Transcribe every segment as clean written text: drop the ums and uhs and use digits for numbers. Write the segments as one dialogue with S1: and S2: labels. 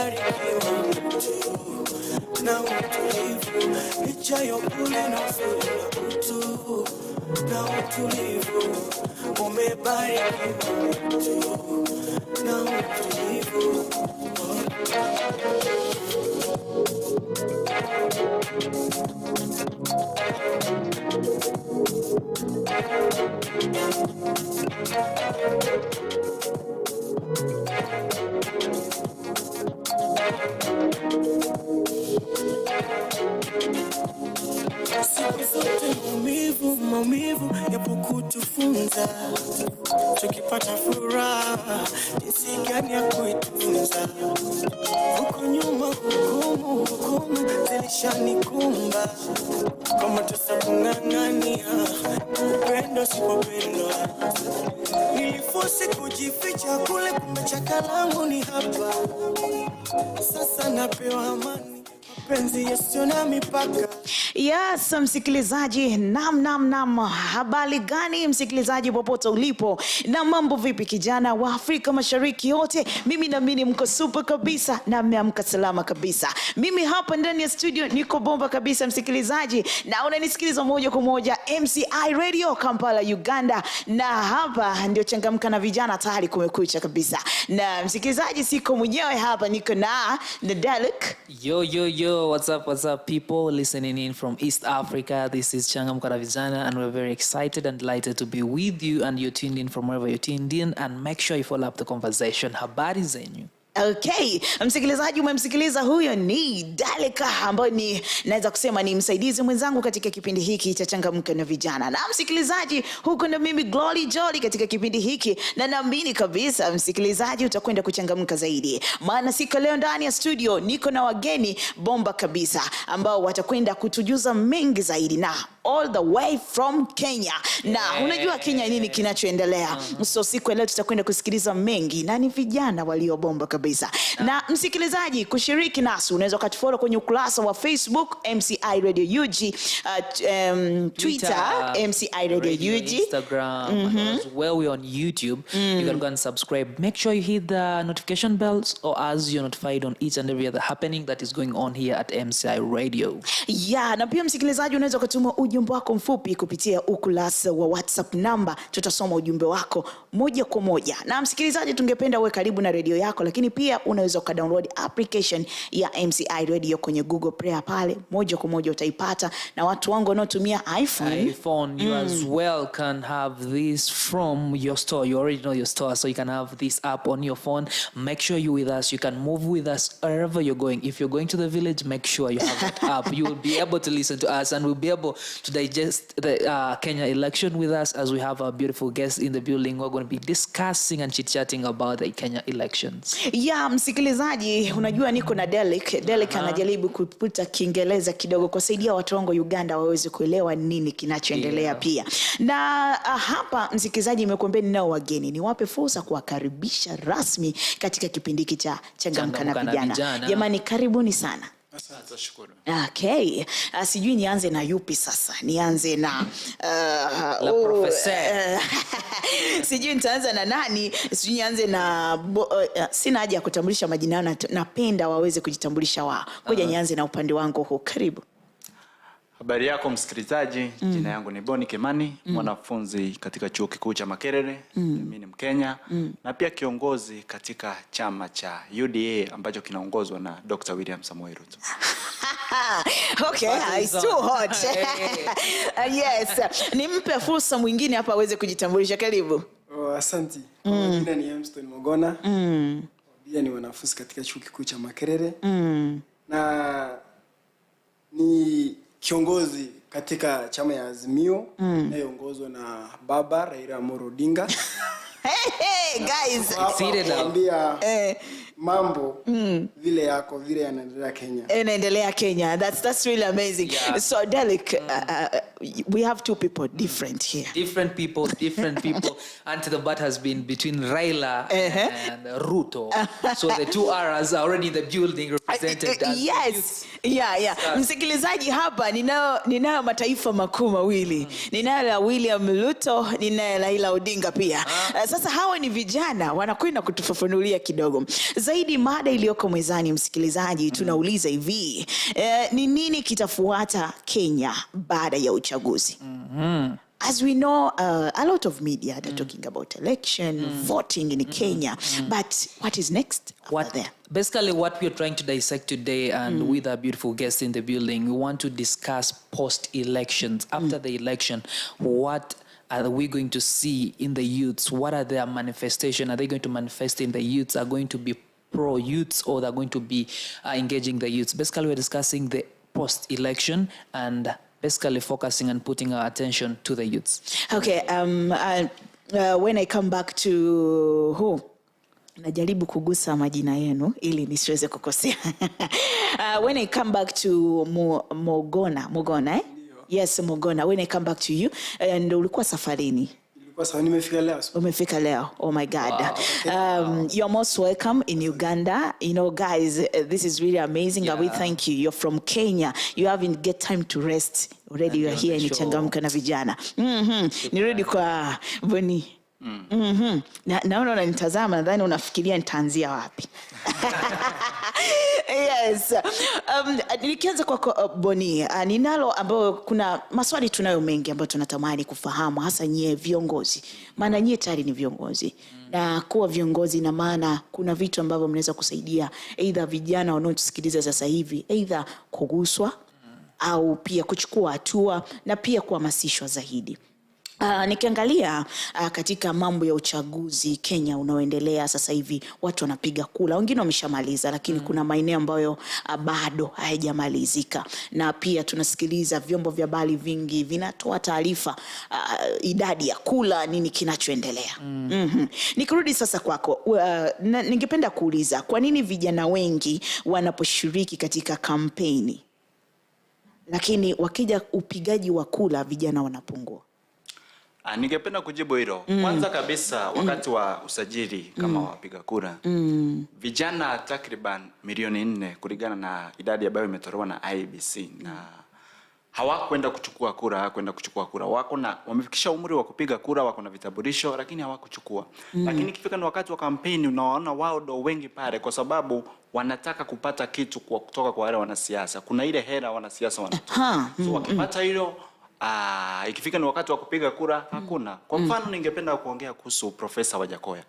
S1: umebarikiwa mtu na utulivu, licha ya upole na uzuri na utu na utulivu, umebarikiwa mtu na utulivu. Siku zote maumivu yapo kutufunza, tukipata furaha jinsi gani ya kuitunza. Huko nyuma hukumu zilishanikumba, kama tusakung'ang'ania upendo sipopendwa. Nilifosi kujificha kule, kumbe chakalangu ni hapa. Sasa napewa amani, penzi yasio na mipaka.
S2: Yes, msikilizaji, nam. Habari gani msikilizaji popote ulipo? Na mambo vipi kijana wa Afrika Mashariki yote? Mimi naamini mko super kabisa na mmeamka salama kabisa. Mimi hapa ndani ya studio niko bomba kabisa msikilizaji, na unanisikiliza moja kwa moja MCI Radio Kampala Uganda, na hapa ndio Changamka na Vijana, tayari kumekucha kabisa. Na msikilizaji, siko mwenyewe hapa, niko na Dalek.
S3: Yo, what's up people listening in from East Africa? This is Changamka Na Vijana, and we're very excited and delighted to be with you, and you're tuned in from wherever you're tuned in, and make sure you follow up the conversation. Habari zenyu.
S2: Okay, msikilizaji, umemsikiliza, huyo ni Daleka, ambaye ni naweza kusema ni msaidizi mwenzangu katika kipindi hiki cha Changamka Na Vijana. Na msikilizaji, huko ndo mimi Glory Jolly katika kipindi hiki, na naamini kabisa msikilizaji utakwenda kuchangamka zaidi, maana siku leo ndani ya studio niko na wageni bomba kabisa ambao watakwenda kutujuza mengi zaidi, na all the way from Kenya. Na unajua Kenya nini kinachoendelea. So siku leo tutakwenda kusikiliza mengi, na ni vijana walio bomba kabisa. Na msikilizaji, kushiriki nasi unaweza kutufollow kwenye ukurasa wa Facebook MCI Radio UG, Twitter MCI Radio UG,
S3: Instagram, as well we on YouTube. You can go and subscribe. Make sure you hit the notification bells, or as you're notified on each and every other happening that is going on here at MCI Radio.
S2: Yeah, na pia msikilizaji unaweza kutuma ujumbe wako mfupi kupitia ukurasa wa WhatsApp number. Tutasoma ujumbe wako moja kwa moja. Na msikilizaji, tungependa uwe karibu na radio yako, lakini pia unaweza kudownload application ya MCI Radio kwenye Google Play. Pale moja kwa moja utaipata, na watu wangu wanaotumia iPhone
S3: you as well can have this from your store. You already know your store, so you can have this app on your phone. Make sure you're with us. You can move with us wherever you're going. If you're going to the village, make sure you have that app. You will be able to listen to us, and we'll be able to digest the Kenya election with us, as we have our beautiful guests in the building. We're going to be discussing and chit-chatting about the Kenya elections.
S2: Yeah, msikilizaji, unajua niko na Dalek anajaribu kuputa Kiingereza kidogo kusaidia watu wangu Uganda waweze kuelewa nini kinachoendelea pia. Na hapa msikilizaji, nimekuambia ninao wageni, niwape fursa kuwakaribisha rasmi katika kipindi hiki cha Changamka Na Vijana. Jamani, karibuni sana.
S4: Asante, shukuru.
S2: Okay. Sijui nianze na yupi sasa? Nianze na
S3: la professeur.
S2: Sijui nitaanza na nani? Sijui nianze na sina haja ya kutambulisha majina yao, napenda waweze kujitambulisha wao. Ngoja nianze na upande wangu huko. Karibu.
S4: Habari yako msikilizaji, jina yangu ni Boni Kimani, mwanafunzi katika chuo kikuu cha Makerere. Mimi ni Mkenya na pia kiongozi katika chama cha UDA ambacho kinaongozwa na Dr. William Samoei Ruto.
S2: Okay, it's too hot. Yes, nimpe fursa mwingine hapa aweze kujitambulisha. Karibu.
S5: Asante. Jina ni Amston Mogona. Pia ni mwanafunzi katika chuo kikuu cha Makerere. Na ni kiongozi katika chama ya Azimio inayoongozwa na Baba Raila Amolo Odinga.
S2: Hey guys,
S5: mambo vile yako vile yanaendelea Kenya.
S2: Yanaendelea Kenya. That's really amazing. Yeah. So Dalek, we have two people different here.
S3: Different people. Until the bat has been between Raila and Ruto. So the two R's are already in the building represented.
S2: Yes. Yeah. Msikilizaji, hapa ninao mataifa makuu mawili. Ninayo la William Ruto, ninayo la Raila Odinga pia. Sasa hawa ni vijana wanakwenda kutufafanulia kidogo zaidi mada iliyoko mezani. Msikilizaji, tunauliza hivi, ni nini kitafuata Kenya baada ya uchaguzi? As we know, a lot of media are talking about election, voting in Kenya, but what is next after there?
S3: Basically, what we're trying to dissect today, and with our beautiful guests in the building, we want to discuss post-elections. After the election, what are we going to see in the youths? What are their manifestation? Are they going to manifest in the youths? Are going to be pro-youths, or they're going to be engaging the youths? Basically, we're discussing the post-election and basically focusing and putting our attention to the youths.
S2: Okay, when I come back to who? Najaribu kugusa majina yenu ili nisiweze kukosea. When I come back to Mogona, eh? Yes, Mogona. When I come back to you, and ulikuwa safarini. Umefika leo. Oh my God. Wow. You're most welcome in Uganda. You know, guys, this is really amazing. Yeah. We thank you. You're from Kenya. You haven't get time to rest. Already you're here in Changamka Na Vijana. Nirudi kwa Boni. Naona unanitazama, nadhani unafikiria nitaanzia wapi. Yes. Nikianza kwa Boni, ninalo ambao kuna maswali tunayo mengi ambayo tunatamani kufahamu, hasa nyie viongozi. Maana nyie tayari ni viongozi. Na kuwa viongozi na maana kuna vitu ambavyo mnaweza kusaidia either vijana wanaotusikiliza sasa hivi, either kuguswa au pia kuchukua hatua na pia kuhamasishwa zaidi. Nikiangalia katika mambo ya uchaguzi Kenya unaoendelea sasa hivi, watu wanapiga kula, wengine wameshamaliza, lakini kuna maeneo ambayo bado hayajamalizika, na pia tunasikiliza vyombo vya habari vingi vinatoa taarifa idadi ya kula, nini kinachoendelea. Nikirudi sasa kwako, ningependa kuuliza kwa nini vijana wengi wanaposhiriki katika kampeni, lakini wakija upigaji wa kula vijana wanapungua?
S4: Ningependa kujibu hilo. Kwanza kabisa, wakati wa usajili kama wapiga kura, vijana takriban milioni 4 kulingana na idadi ambayo imetolewa na IEBC, na hawakwenda kuchukua kura. Wako na wamefikisha umri wa kupiga kura, wako na vitambulisho, lakini hawakuchukua. Lakini ikifika ni wakati wa kampeni, unaona wao ndio wengi pale, kwa sababu wanataka kupata kitu kutoka kwa wale wanasiasa. Kuna ile hela wanasiasa wanatoa. So wakipata hilo, ikifika ni wakati wa kupiga kura hakuna. Kwa mfano ningependa kuongea kuhusu Profesa Wajakoya.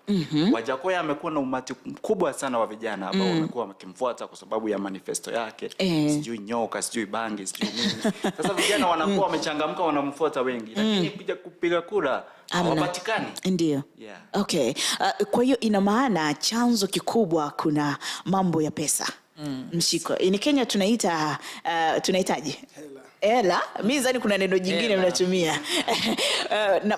S4: Wajakoya amekuwa na umati mkubwa sana wa vijana ambao wamekuwa wakimfuata kwa sababu ya manifesto yake. Sijui nyoka, sijui bangi, sijui nini. Sasa vijana wanakuwa wamechangamka, wanamfuata wengi. Lakini kuja kupiga kura hawapatikani.
S2: Ndio. Yeah. Okay. Kwa hiyo ina maana chanzo kikubwa kuna mambo ya pesa. Mshiko. Ni Kenya tunahitaji hela. Mimi zani kuna neno jingine mnatumia.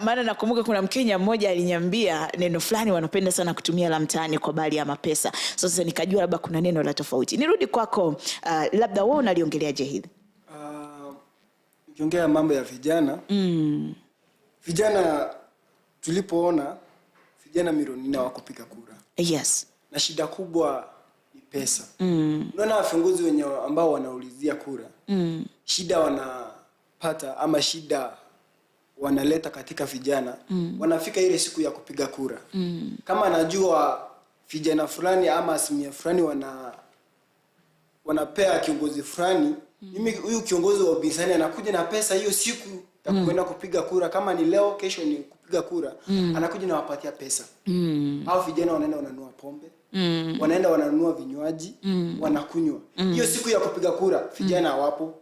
S2: Maana nakumbuka kuna Mkenya mmoja aliniambia neno fulani wanapenda sana kutumia la mtaani kwa bali ya mapesa. Sasa nikajua labda kuna neno la tofauti. Nirudi kwako, labda wewe unaliongeleaje hili?
S5: Ukiongea mambo ya vijana. Vijana tulipoona vijana milioni 4 wakupiga kura.
S2: Yes.
S5: Na shida kubwa ni pesa. Unaona viongozi wenye ambao wanaulizia kura. Shida wanapata ama shida wanaleta katika vijana, wanafika ile siku ya kupiga kura. Kama anajua vijana fulani ama asilimia fulani wanapea kiongozi fulani, mimi huyu kiongozi wa upinzani anakuja na pesa hiyo siku ya kwenda kupiga kura, kama ni leo kesho ni kupiga kura, anakuja na wapatia pesa. Hao vijana wanaenda wananunua pombe, wanaenda wananunua vinywaji, wanakunywa. Hiyo siku ya kupiga kura vijana hawapo.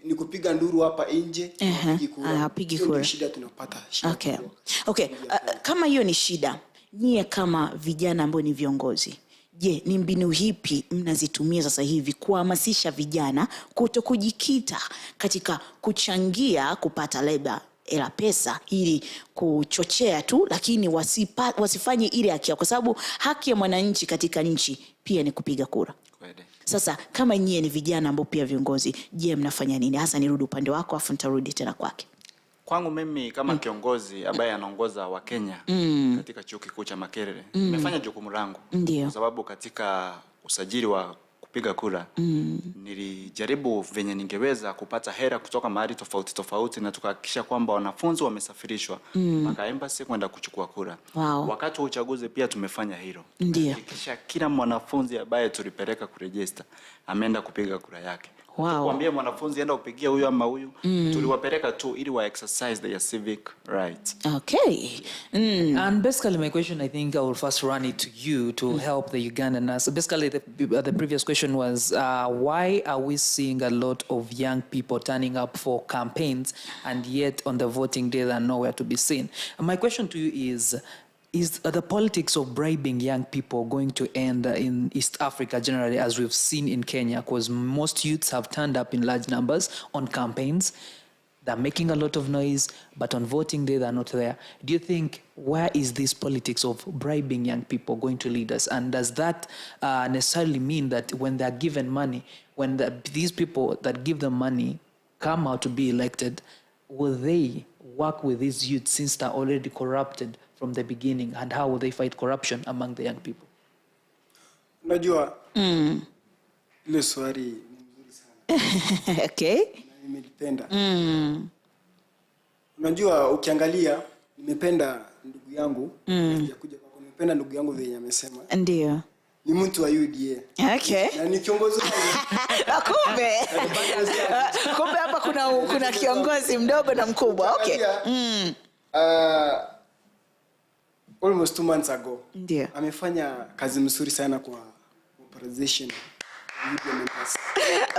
S5: Ni kupiga nduru hapa nje,
S2: hapigi kura.
S5: Shida tunapata.
S2: Okay. Kama hiyo ni shida, nyie kama vijana ambao ni viongozi, je, ni mbinu hipi mnazitumia sasa hivi kuhamasisha vijana kutokujikita katika kuchangia kupata labda ela pesa ili kuchochea tu, lakini wasifanye ile haki yao, kwa sababu haki ya mwananchi katika nchi pia ni kupiga kura. Sasa kama nyie ni vijana ambao pia viongozi, je, mnafanya nini? Hasa nirudi upande wako afu nitarudi tena kwake.
S4: Kwangu mimi kama kiongozi ambaye anaongoza wa Kenya katika chuo kikuu cha Makerere, nimefanya jukumu langu. Kwa sababu katika usajili wa kupiga kura, nilijaribu venye ningeweza kupata hera kutoka mahali tofauti na tukahakikisha kwamba wanafunzi wamesafirishwa mpaka embassy kwenda kuchukua kura.
S2: Wow.
S4: Wakati wa uchaguzi pia tumefanya hilo.
S2: Ndio.
S4: Kisha kila mwanafunzi ambaye tulipeleka kuregister ameenda kupiga kura yake.
S2: Wow.
S4: Tukwambia mwanafunzi enda kupigia huyu ama huyu, tuliwapeleka tu ili wa exercise their civic rights.
S2: Okay.
S3: And basically my question, I think I will first run it to you to help the Ugandans. Basically the previous question was why are we seeing a lot of young people turning up for campaigns and yet on the voting day they're nowhere to be seen? And my question to you is the politics of bribing young people going to end in East Africa generally, as we've seen in Kenya? Because most youths have turned up in large numbers on campaigns. They're making a lot of noise, but on voting day, they're not there. Do you think, where is this politics of bribing young people going to lead us? And does that necessarily mean that when they're given money, when these people that give them money come out to be elected, will they work with these youths since they're already corrupted from the beginning? And how will they fight corruption among the young people?
S5: Unajua, ile swali ni nzuri sana.
S2: Okay.
S5: Nimelipenda. Unajua, ukiangalia, nimependa ndugu yangu, kuja kwako, nimependa ndugu yangu vile amesema.
S2: Ndio.
S5: Ni mtu wa UDA.
S2: Okay.
S5: Na ni kiongozi
S2: Kumbe hapa kuna kiongozi mdogo na mkubwa. Okay.
S5: Almost 2 months ago.
S2: Ndio.
S5: Amefanya kazi mzuri sana kwa mobilization.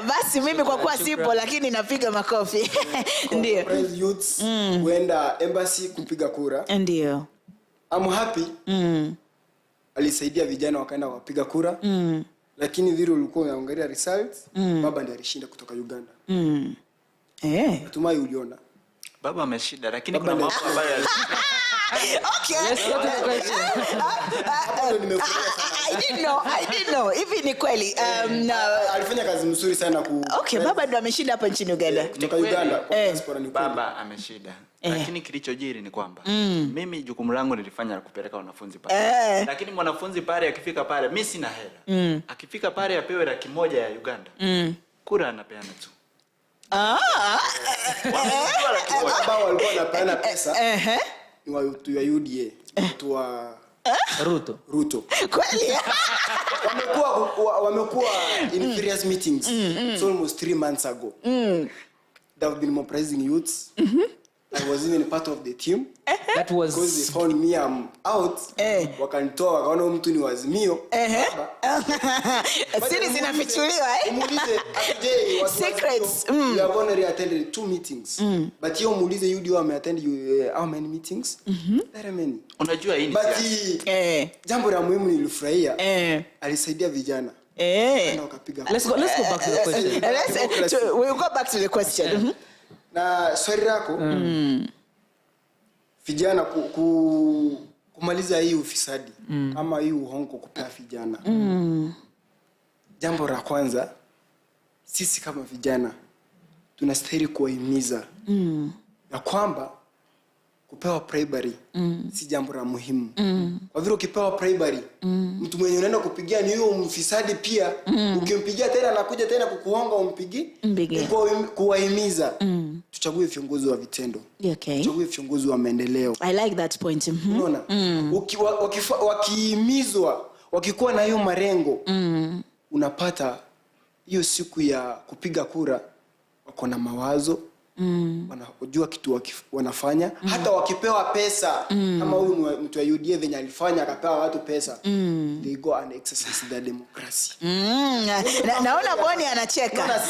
S2: Basi mimi kwa kuwa sipo lakini napiga makofi. Ndio.
S5: Praise youths kwenda embassy kupiga kura.
S2: Ndio.
S5: I'm happy. Alisaidia vijana wakaenda kupiga kura. Lakini vile ulikuwa unaangalia results, baba ndiye alishinda kutoka Uganda. Natumai uliona.
S4: Baba ameshinda, lakini kuna mambo ambayo
S2: Okay. I didn't know. Hivi ni kweli.
S5: Alifanya kazi mzuri sana
S2: Okay, baba ndo ameshinda hapa nchini Uganda.
S5: Kutoka Uganda kwa diaspora ni kweli.
S4: Baba ameshinda. Lakini kilichojiri ni kwamba mimi jukumu langu nilifanya kupeleka wanafunzi pale. Lakini mwanafunzi pale akifika pale, mimi sina hela. Akifika pale apewe 100,000 ya Uganda. Kura anapeana tu.
S5: Ambao walikuwa wanapeana pesa. Ni watu wa UDA, watu wa Ruto.
S2: Kweli?
S5: Wamekuwa in various meetings. It's almost 3 months ago. They have been mobilizing youths. I was even part of the team.
S3: That was
S5: because they found me out. Wakanitoa wakaona mtu ni wazimio.
S2: Siri zinafichuliwa
S5: Muulize AJ
S2: secrets.
S5: You have only attended 2 meetings. But you muulize UDA ameattend how many meetings? There are many.
S4: Unajua hii ni
S5: siasa. Jambo la muhimu nilifurahia. Alisaidia vijana.
S3: Let's go back to the question.
S2: We'll go back to the question.
S5: Na swali lako vijana kumaliza hii ufisadi ama hii uhongo kupea vijana. Jambo la kwanza, sisi kama vijana tunastahili kuwahimiza ya kwamba kupewa primary si jambo la muhimu. Kwa vile ukipewa primary, mtu mwenye unaenda kupigia ni huyo mfisadi pia. Ukimpigia tena anakuja tena kukuhonga umpigi. Kuwahimiza. Tuchague viongozi wa vitendo.
S2: Okay.
S5: Tuchague viongozi wa maendeleo.
S2: I like that point.
S5: Unaona? Wakihimizwa, wakikuwa na hiyo marengo, unapata hiyo siku ya kupiga kura wako na mawazo. Wanajua kitu wanafanya. Hata wakipewa pesa kama huyu mtu wa UDA venye alifanya akapewa watu pesa, they go and exercise their democracy.
S2: Naona Boni anacheka.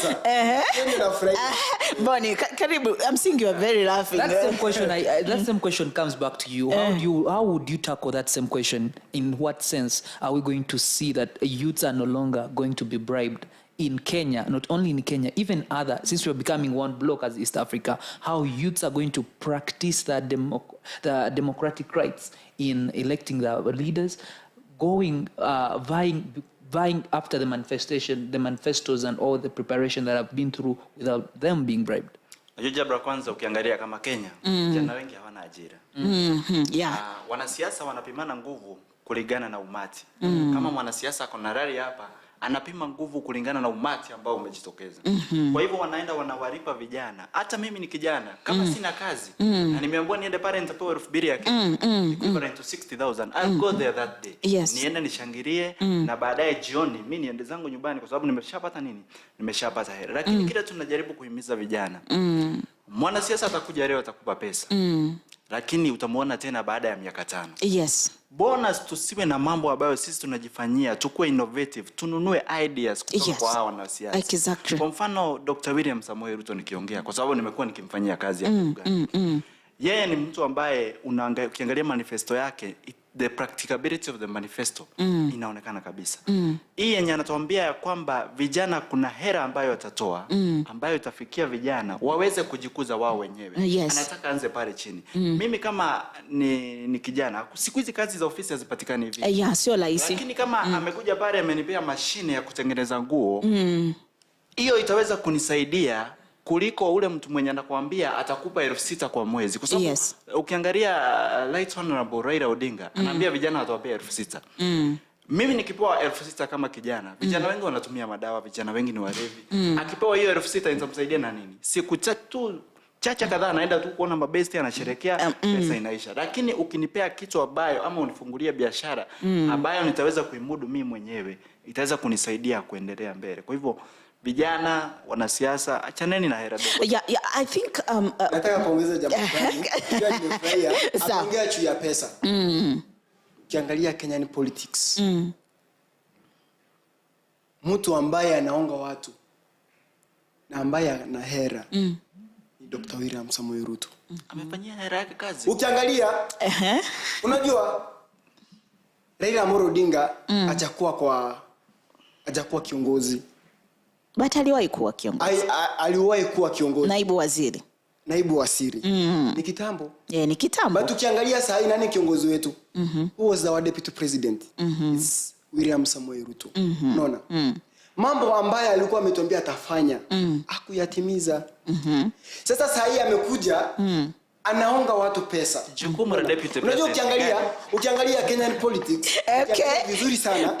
S2: Boni, karibu. I'm seeing you are very laughing.
S3: That same question comes back to you. How would you tackle that same question? In what sense are we going to see that youths are no longer going to be bribed in Kenya, not only in Kenya, even other, since we're becoming one block as East Africa, how youths are going to practice the democratic rights in electing the leaders, going, vying after the manifestos and all the preparation that have been through without them being bribed?
S4: Jambo kwanza ukiangalia kama Kenya, vijana wengi hawana ajira. Wanasiasa wanapimana nguvu kulingana na umati. Kama mwanasiasa ako na rali hapa, anapima nguvu kulingana na umati ambao umejitokeza. Kwa hivyo wanaenda wanawalipa vijana. Hata mimi ni kijana, kama sina kazi na nimeambiwa niende pale nitapewa 2,000 yake, equivalent to 60,000. I'll go there that day.
S2: Yes.
S4: Niende nishangilie na baadaye jioni mimi niende zangu nyumbani kwa sababu nimeshapata nini? Nimeshapata hela. Lakini kile tunajaribu kuhimiza vijana. Mwanasiasa atakuja leo atakupa pesa. Lakini utamuona tena baada ya miaka 5.
S2: Yes.
S4: Bonus tusiwe na mambo ambayo sisi tunajifanyia, tukue innovative, tununue ideas kutoka kwa hawa wanasiasa.
S2: Exactly.
S4: Kwa mfano Dr. William Samoei Ruto nikiongea kwa sababu nimekuwa nikimfanyia kazi ya Uganda. Yeye ni mtu ambaye ukiangalia manifesto yake, the practicability of the manifesto inaonekana kabisa. Hii yenye anatuambia ya kwamba vijana kuna hera ambayo atatoa ambayo itafikia vijana waweze kujikuza wao wenyewe.
S2: Yes.
S4: Anataka anze pale chini. Mimi kama ni kijana, siku hizi kazi za ofisi hazipatikani hivi.
S2: Sio rahisi.
S4: Lakini kama amekuja pale amenipea mashine ya kutengeneza nguo, hiyo itaweza kunisaidia kuliko ule mtu mwenye anakuambia atakupa 6,000 kwa mwezi. Kwa sababu ukiangalia Right Honorable Raila Odinga anaambia vijana atawapea 6,000. Mimi nikipewa 6,000 kama kijana, vijana wengi wanatumia madawa, vijana wengi ni walevi. Akipewa hiyo 6,000 itamsaidia na nini? Siku chacha kadhaa anaenda tu kuona mabesti anasherehekea, pesa inaisha. Lakini ukinipea kitu ambayo ama unifungulia biashara ambayo nitaweza kuimudu mimi mwenyewe, itaweza kunisaidia kuendelea mbele. Kwa hivyo vijana, wanasiasa, achaneni na hera dogo.
S2: I think
S5: nataka kuongeza jambo fulani. Nimefurahia anaongea juu ya pesa. Ukiangalia Kenyan politics. Mtu ambaye anaonga watu na ambaye ana hera ni Dr. William Samoei Ruto.
S4: Amefanyia hera yake kazi.
S5: Ukiangalia unajua Raila Amolo Odinga hajakuwa kiongozi.
S2: But aliwahi kuwa kiongozi.
S5: Aliwahi kuwa kiongozi.
S2: Naibu waziri.
S5: Ni kitambo.
S2: Ni kitambo.
S5: But ukiangalia saa hii nani kiongozi wetu? Who was our deputy president? It's William Samoei Ruto. Unaona? Mambo ambayo alikuwa ametuambia atafanya, hakuyatimiza. Sasa saa hii amekuja, anaonga watu pesa.
S4: Jukumu la deputy president.
S5: Unajua ukiangalia Kenyan politics, vizuri sana.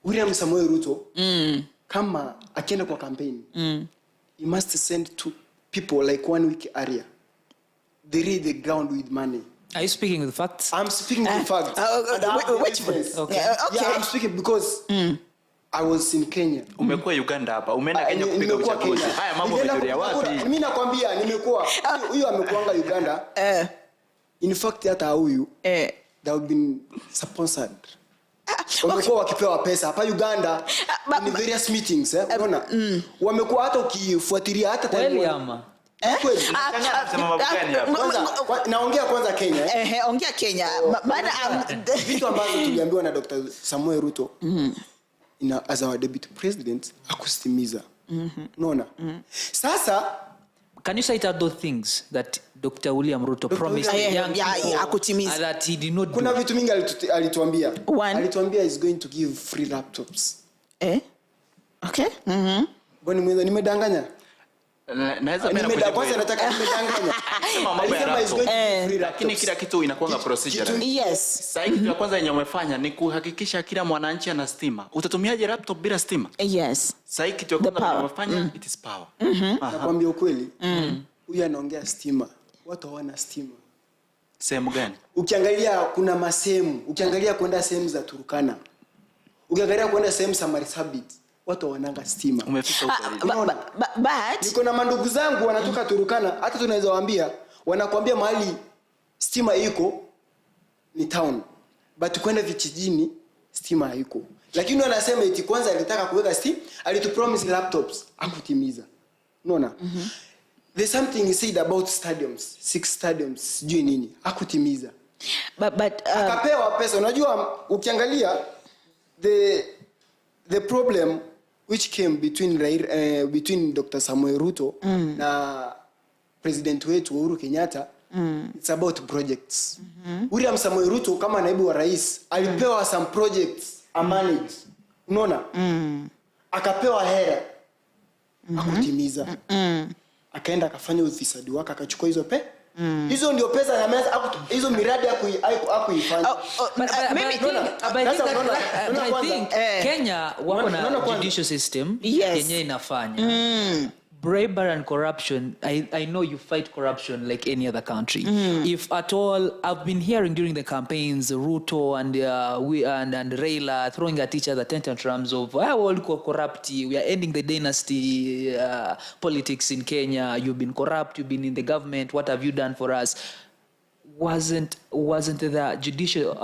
S5: William Samoei Ruto kama akienda kwa campaign, he must send to people like 1 week area. They read the ground with money.
S3: Are you speaking with facts?
S5: I'm speaking with facts.
S3: Okay.
S5: Yeah, I'm speaking because I was in Kenya.
S4: Umekuwa Uganda hapa. Umeenda Kenya kupiga uchaguzi. Haya mambo yamejulia wapi?
S5: Mimi nakwambia nimekuwa huyu amekuanga Uganda. In fact hata huyu they have been sponsored. Wamekuwa wakipewa pesa hapa Uganda in various meetings, unaona? Wamekuwa hata ukifuatilia hata
S3: kweli ama
S5: kweli. Naongea kwanza Kenya.
S2: Ongea Kenya. Maana
S5: vitu ambavyo tuliambiwa na Dr. Samoei Ruto as our deputy president akusitimiza. Unaona? Sasa
S3: can you cite out those things that Dr. William Ruto promised young people
S2: akutimiza
S3: that he did not do?
S5: Kuna vitu mingi alituambia.
S2: Alituambia
S5: is going to give free laptops.
S2: Okay.
S5: Bwana mwenza nimedanganya?
S4: Naweza pena kujibu.
S5: Kwanza nataka nimedanganya.
S4: Sema mambo ya laptop.
S5: Lakini
S4: Lakini kila kitu inakuwa procedure.
S2: Yes.
S4: Sasa kitu ya kwanza yenye umefanya ni kuhakikisha kila mwananchi ana stima. Utatumiaje laptop bila stima?
S2: Yes.
S4: Sasa kitu ya kwanza umefanya it is power.
S5: Nakwambia ukweli. Huyu anaongea stima. Watu hawana stima.
S4: Sehemu gani?
S5: Ukiangalia kuna masehemu, ukiangalia kwenda sehemu za Turkana. Ukiangalia kwenda sehemu za Marsabit, watu wananga stima.
S4: Umefika huko.
S2: But
S5: niko na mandugu zangu wanatoka Turkana, hata tunaweza waambia, wanakuambia mahali stima iko ni town. But kwenda vijijini stima haiko. Lakini wanasema eti kwanza alitaka kuweka stima, alitupromise laptops, hakutimiza. Unaona? There's something he said about stadiums, 6 stadiums, sijui nini, hakutimiza.
S2: But
S5: akapewa pesa. Unajua ukiangalia the problem which came between Dr. Samoei Ruto na president wetu Uhuru Kenyatta, it's about projects. William Samoei Ruto kama naibu wa rais alipewa some projects manage. Unaona? Akapewa hera. Hakutimiza. Akaenda akafanya ufisadi wake, akachukua hizo Hizo ndio pesa ya meza hizo miradi hakuifanya.
S3: I think Kenya wako na judicial system Kenya inafanya. Bribery and corruption, I know you fight corruption like any other country. If at all, I've been hearing during the campaigns, Ruto and Raila throwing at each other tantrums of, we're all corrupt, we are ending the dynasty politics in Kenya, you've been corrupt, you've been in the government, what have you done for us? Wasn't the judicial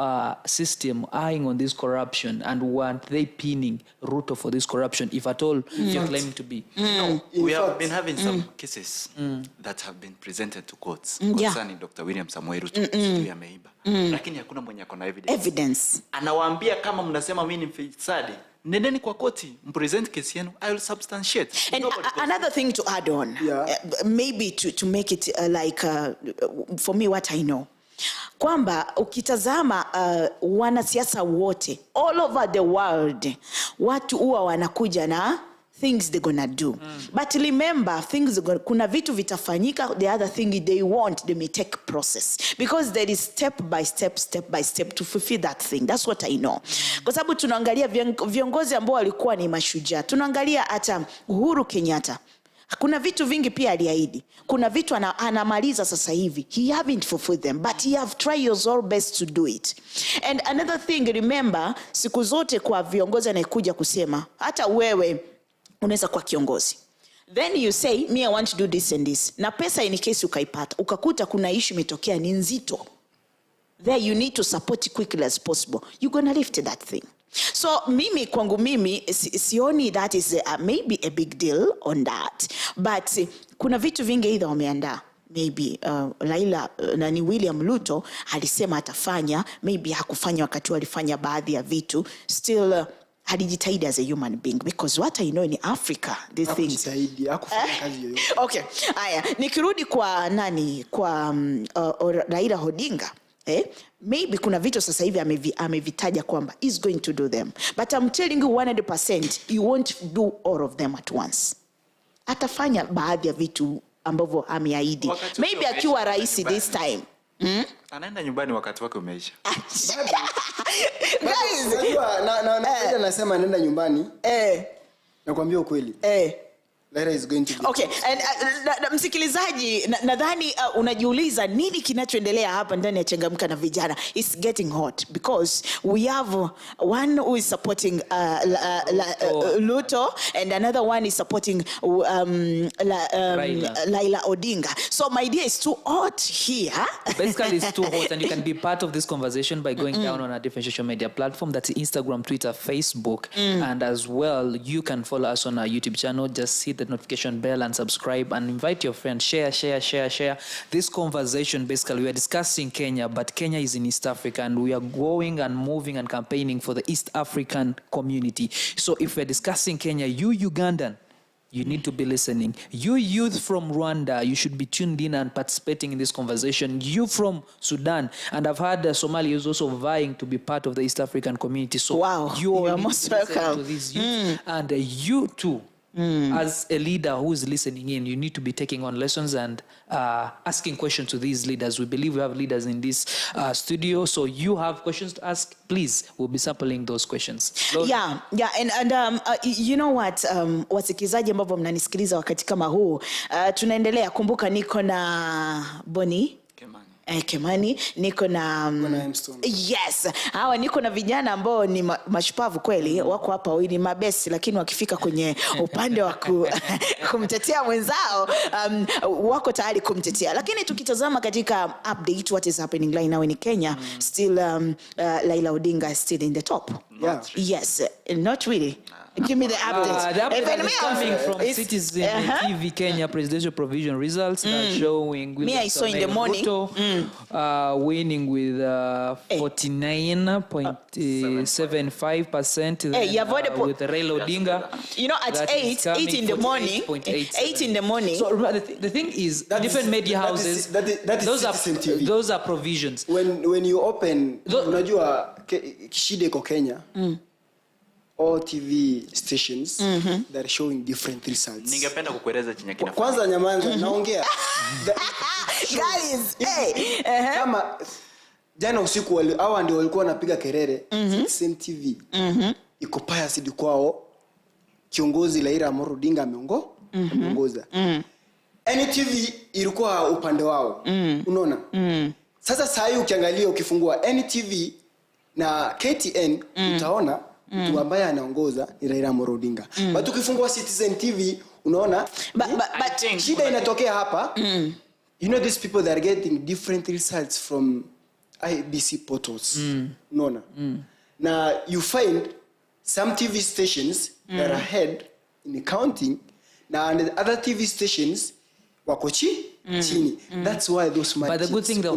S3: system eyeing on this corruption, and weren't they pinning Ruto for this corruption, if at all you're claiming to be?
S4: No, we have been having some cases that have been presented to courts concerning Dr. William Samoei Ruto ya ameiba. Lakini hakuna mwenye akona evidence. Anawaambia kama mnasema mimi ni mfisadi, nendeni kwa koti, mpresent kesi yenu, I will substantiate.
S2: And another thing to add on, maybe to make it for me what I know. Kwamba ukitazama wanasiasa wote all over the world, watu huwa wanakuja na things they're gonna do. But remember, kuna vitu vitafanyika, the other thing they want, they may take process. Because there is step by step to fulfill that thing. That's what I know. Kwa sababu tunaangalia viongozi ambao walikuwa ni mashujaa. Tunaangalia hata Uhuru Kenyatta. Kuna vitu vingi pia aliahidi. Kuna vitu anamaliza sasa hivi. He haven't fulfilled them, but he have tried his all best to do it. And another thing, remember, siku zote kwa viongozi anaikuja kusema, hata wewe unaweza kuwa kiongozi. Then you say, me I want to do this and this. Na pesa in case ukaipata, ukakuta kuna issue imetokea ni nzito. There you need to support it quickly as possible. You're going to lift that thing. So kwangu mimi sioni that is maybe a big deal on that. But kuna vitu vingi either wameandaa. Maybe Raila nani William Ruto alisema atafanya, maybe hakufanya wakati alifanya baadhi ya vitu. Still halijitahidi as a human being, because what I know in Africa, these things
S5: hakufanya kazi yoyote.
S2: Okay, haya nikirudi kwa Raila Odinga, maybe kuna vitu sasa hivi amevitaja kwamba is going to do them, but I'm telling you 100% he won't do all of them at once. Atafanya baadhi ya vitu ambavyo ameahidi, maybe akiwa rais this time.
S4: Anaenda nyumbani wakati wake umeisha.
S2: Guys,
S5: unajua nasema anaenda nyumbani. Nakwambia ukweli. Later is going to be
S2: okay, and msikilizaji nadhani unajiuliza nini kinachoendelea hapa ndani ya Changamka na Vijana. It's getting hot because we have one who is supporting Ruto and another one is supporting Raila Odinga. So my dear, it's too hot here.
S3: Basically it's too hot, and you can be part of this conversation by going down on our different social media platform. That's Instagram, Twitter, Facebook, and as well you can follow us on our YouTube channel. Just hit the notification bell and subscribe and invite your friends. Share this conversation. Basically we are discussing Kenya, but Kenya is in East Africa and we are going and moving and campaigning for the East African community. So if we're discussing Kenya, you Ugandan, you need to be listening. You youth from Rwanda, you should be tuned in and participating in this conversation. You from Sudan, and I've heard Somalia is also vying to be part of the East African community. So
S2: wow, you are most welcome
S3: to these youth. And you too, as a leader who is listening in, you need to be taking on lessons and asking questions to these leaders. We believe we have leaders in this studio, so you have questions to ask, please, we'll be sampling those questions.
S2: Yeah, and you know what, wasikizaji ambao mnanisikiliza wakati kama huu, tunaendelea. Kumbuka niko na Boni Kemani, niko na yes, hawa niko na vijana ambao ni mashupavu kweli, wako hapa wili mabesi, lakini wakifika kwenye upande wa kumtetea mwenzao wako tayari kumtetea. Lakini tukitazama katika update what is happening right now in Kenya, still Raila Odinga is still in the top. Yes, not really. Give me the update.
S3: The update is coming from Citizen TV Kenya presidential provision results that are showing
S2: I saw in the morning
S3: winning with 49.75% with Raila Odinga.
S2: You know, at 8 in the morning, 8 in the morning.
S3: So the thing is, different media houses, those are provisions.
S5: When you open, unajua kishide kwa Kenya. all TV stations that are showing different results.
S4: Ningependa kukueleza chenye kinafanya.
S5: Kwanza nyamanza naongea.
S2: Guys, hey.
S5: Kama jana usiku hawa ndio walikuwa wanapiga kelele. Citizen TV. Iko biased kwao. Kiongozi Raila Amolo Odinga ameongoza. NTV ilikuwa upande wao. Unaona? Sasa saa hii ukiangalia ukifungua NTV na KTN utaona mtu ambaye anaongoza ni Raila Amolo Odinga. But ukifungua Citizen TV unaona
S2: but
S5: shida inatokea hapa. You know these people that are getting different results from IBC portals. Unaona? Now you find some TV stations that are ahead in counting, now and the other TV stations wako chini. That's why those
S3: But the good thing, the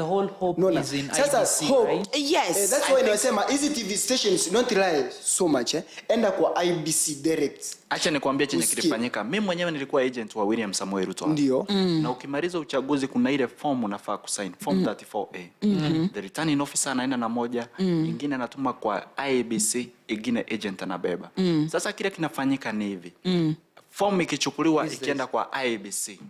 S3: whole hope is in IBC,
S5: hope,
S3: right?
S2: Yes.
S5: That's why nasema easy TV stations don't rely so much. Enda kwa IBC direct.
S4: Acha nikwambie chenye kilifanyika. Mimi mwenyewe nilikuwa agent wa William Samoei Ruto.
S5: Ndio.
S4: Na ukimaliza uchaguzi kuna ile form unafaa kusign, form 34A. The returning officer anaenda na moja, nyingine anatuma kwa IBC, ingine agent anabeba. Sasa kile kinafanyika ni hivi. Form ikichukuliwa ikienda kwa IBC.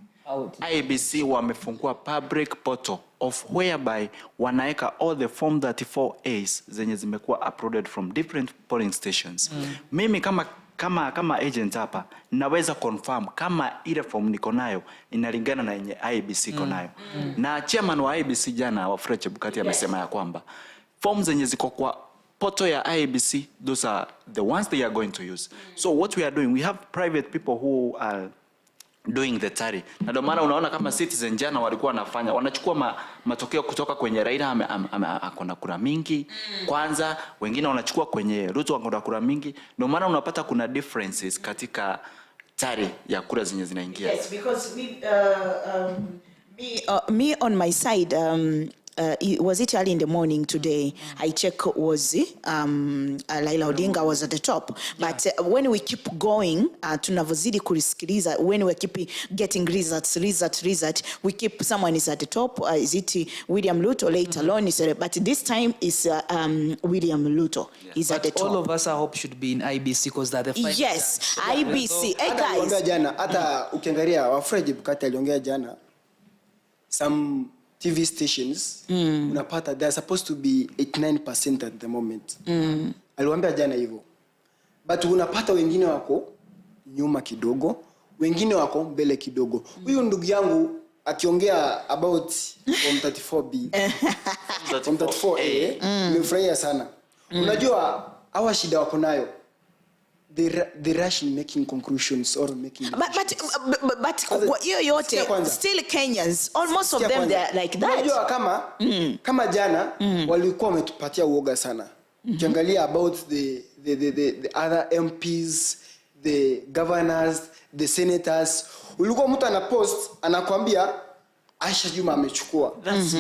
S4: IBC wamefungua public portal of whereby wanaeka all the form 34As zenye zimekuwa uploaded from different polling stations. Mimi kama agent hapa naweza confirm kama ile form niko nayo inalingana na yenye IBC iko nayo. Na chairman wa IBC jana wa Fred Chebukati amesema ya kwamba form zenye ziko kwa portal ya IBC, those are the ones they are going to use. So what we are doing, we have private people who are doing the tally. Na ndio maana unaona kama Citizen jana walikuwa wanachukua matokeo kutoka kwenye Raila akona kura mingi kwanza, wengine wanachukua kwenye Ruto akona kura mingi. Ndio maana unapata kuna differences katika tally ya kura zenye zinaingia.
S2: Yes, because me on my side, was it early in the morning today? I check was Raila Odinga was at the top, but when we keep going, tunavozidi kusikiliza, when we keep getting results, we keep someone is at the top. Is it William Ruto later on? But this time is William Ruto is at the top.
S3: All of us, I hope, should be in IBC because they're the five.
S2: Yes, IBC. Hey guys.
S5: Jana hata ukiangalia wa Fred Chebukati aliongea jana, some TV stations unapata they are supposed to be 89% at the moment. Aliwaambia jana hivyo. But unapata wengine wako nyuma kidogo, wengine wako mbele kidogo. Huyu ndugu yangu akiongea about form 34B, form 34A, nimefurahia sana. Unajua hawa shida wako nayo. They rush in making conclusions or making
S2: but still Kenyans, almost of them they're like that.
S5: Unajua kama jana walikuwa wametupatia uoga sana. Ukiangalia about the other MPs, the governors, the senators, ulikuwa mtu anapost anakuambia Aisha Juma amechukua,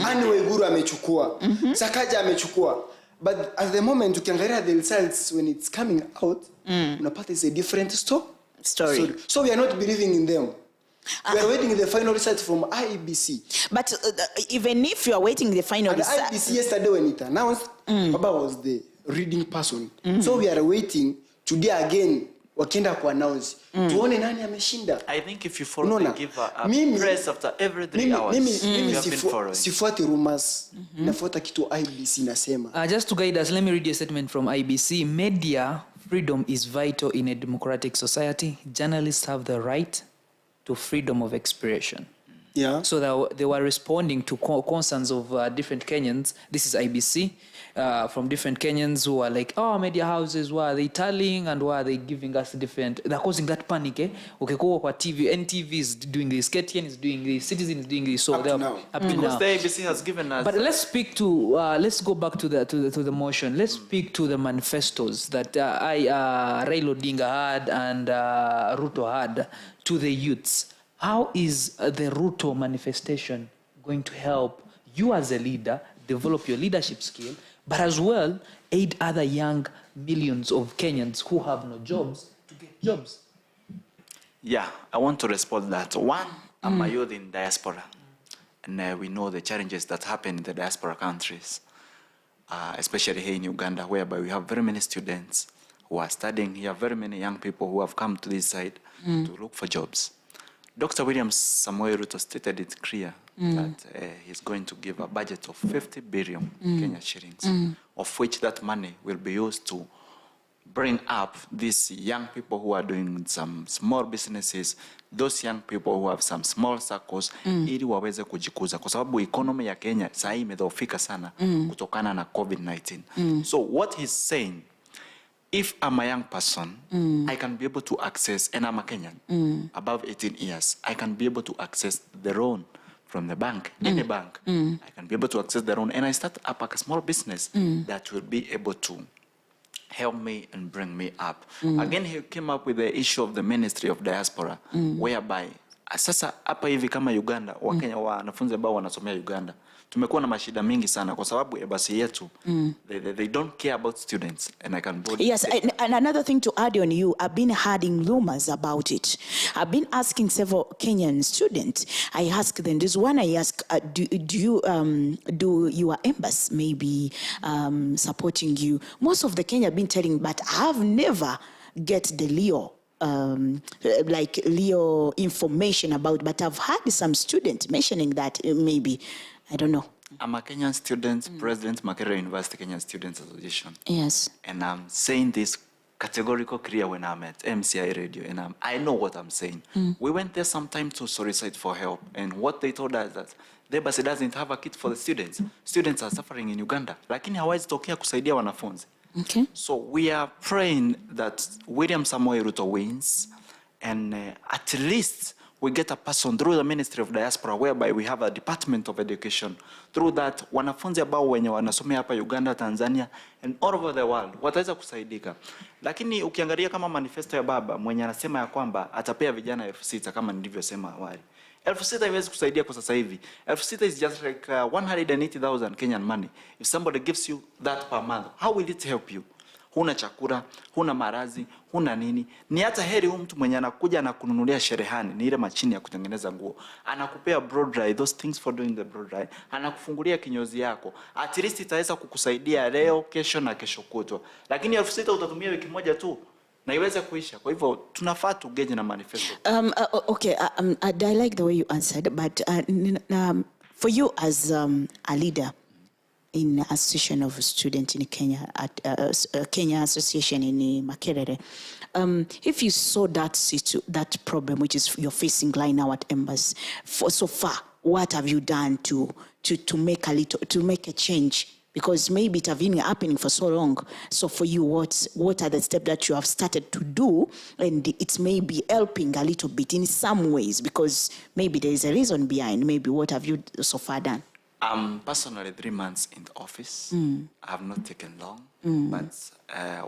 S5: Anne Waiguru amechukua, Sakaja amechukua. But at the moment ukiangalia the results when it's coming out, unapata is a different story. So we are not believing in them. We are waiting the final results from IBC.
S2: But even if you are waiting the final
S5: results, IBC yesterday when it announced, Baba was the reading person. So we are waiting today again. Wakienda ku announce tuone nani ameshinda.
S4: I think if you follow the giver press after every 3 hours
S5: mimi sifuati rumors, nafuata kitu IBC nasema.
S3: Just to guide us, let me read a statement from IBC. Media freedom is vital in a democratic society. Journalists have the right to freedom of expression.
S5: Yeah.
S3: So they were responding to concerns of different Kenyans. This is IBC. From different Kenyans who are like, oh, media houses, why are they telling and why are they giving us different... They're causing that panic, eh? Okay, go for TV. NTV is doing this. KTN is doing this. Citizen is doing this. So
S5: up to now.
S4: Because the ABC has given us...
S3: But let's speak to... let's go back to the motion. Let's speak to the manifestos that Raila Odinga had and Ruto had to the youths. How is the Ruto manifestation going to help you as a leader develop your leadership skill, but as well aid other young millions of Kenyans who have no jobs to get jobs?
S4: Yeah, I want to respond that. One, I'm a youth in diaspora, and we know the challenges that happen in the diaspora countries, especially here in Uganda, whereby we have very many students who are studying here, very many young people who have come to this side to look for jobs. Dr. William Samoei Ruto stated it clear that he's going to give a budget of 50 billion Kenya shillings, of which that money will be used to bring up these young people who are doing some small businesses, those young people who have some small circles, ili waweze kujikuza. Kwa sababu economy ya Kenya saa hii imedhoofika sana kutokana na COVID-19. So what he's saying, if I'm a young person, I can be able to access, and I'm a Kenyan, above 18 years, I can be able to access the loan from the bank, any bank. I can be able to access the loan, and I start up a small business that will be able to help me and bring me up. Again, he came up with the issue of the Ministry of Diaspora, whereby sasa hapa hivi kama Uganda, Wakenya wanafunzi ambao wanasomea Uganda, tumekuwa na mashida mingi sana kwa sababu embassy yetu they don't care about students, and I can boldly
S2: Yes, and another thing to add on, you I've been hearing rumors about it. I've been asking several Kenyan students. I asked them this one. I ask, do your embassy maybe supporting you? Most of the Kenya have been telling, but I've never get the Leo. Like Leo information about, but I've had some students mentioning that maybe, I don't know.
S4: I'm a Kenyan student, President Makerere University Kenyan Students Association.
S2: Yes.
S4: And I'm saying this categorical clear when I'm at MCI Radio, and I know what I'm saying. We went there sometime to solicit for help, and what they told us that the embassy doesn't have a kit for the students. Students are suffering in Uganda. Lakini hawezi tokea kusaidia wanafunzi.
S2: Okay.
S4: So we are praying that William Samoei Ruto wins, and at least we get a person through the Ministry of Diaspora, whereby we have a Department of Education. Through that, wanafunzi ambao wenye wanasomea hapa Uganda, Tanzania, and all over the world, wataweza kusaidika. Lakini ukiangalia kama manifesto ya baba, mwenye anasema ya kwamba atapea vijana 6,000 kama nilivyosema awali. 6,000 haiwezi kusaidia kwa sasa hivi. 6,000 is just like 180,000 Kenyan money. If somebody gives you that per month, how will it help you? Huna chakula, huna marazi, huna nini. Ni hata heri huyu mtu mwenye anakuja na kununulia sherehani, ni ile machini ya kutengeneza nguo. Anakupea blow dry, those things for doing the blow dry. Anakufungulia kinyozi yako. At least itaweza kukusaidia leo, kesho na kesho kutwa. Lakini 6,000 utatumia wiki moja tu na iweze kuisha. Kwa hivyo tunafaa tugeje na manifesto.
S2: Okay, I like the way you answered, but for you as a leader in Association of Students in Kenya, at Kenya Association in Makerere, if you saw that problem which is you're facing right now at embassy, for so far, what have you done to make a change? Because maybe it has been happening for so long. So for you, what are the steps that you have started to do, and it's maybe helping a little bit in some ways, because maybe there is a reason behind. Maybe what have you so far done?
S4: I'm personally 3 months in the office. I have not taken long, but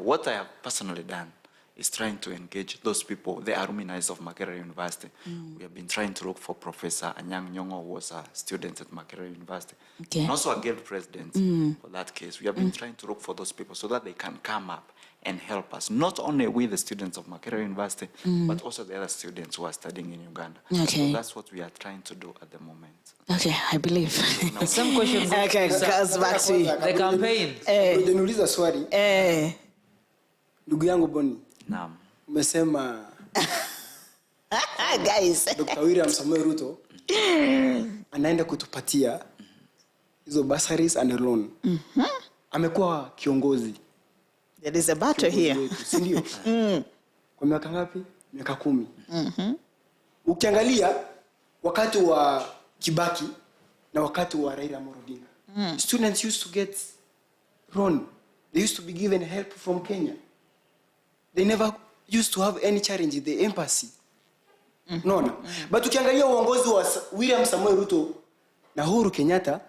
S4: what I have personally done is trying to engage those people, the alumni of Makerere University. We have been trying to look for Professor Anyang Nyong'o, who was a student at Makerere University,
S2: Okay.
S4: and also a guild president for that case. We have been trying to look for those people so that they can come up and help us, not only with the students of Makerere University, but also the other students who are studying in Uganda.
S2: Okay.
S4: So that's what we are trying to do at the moment.
S2: Okay, I believe.
S3: Some questions.
S2: Okay, goes back to you.
S3: The campaign.
S5: Niuliza swali. Ndugu yangu Boni.
S4: Naam.
S5: Umesema
S2: Guys.
S5: Dr. William Samoei Ruto anaenda kutupatia hizo bursaries and loan. Amekuwa kiongozi.
S2: There is a battle here.
S5: Si ndio? Kwa miaka ngapi? Miaka 10. Ukiangalia wakati wa Kibaki na wakati wa Raila Amolo Odinga, students used to get loan. They used to be given help from Kenya. They never used to have any challenge in the embassy. No. But ukiangalia uongozi wa William Samoei Ruto na Uhuru Kenyatta,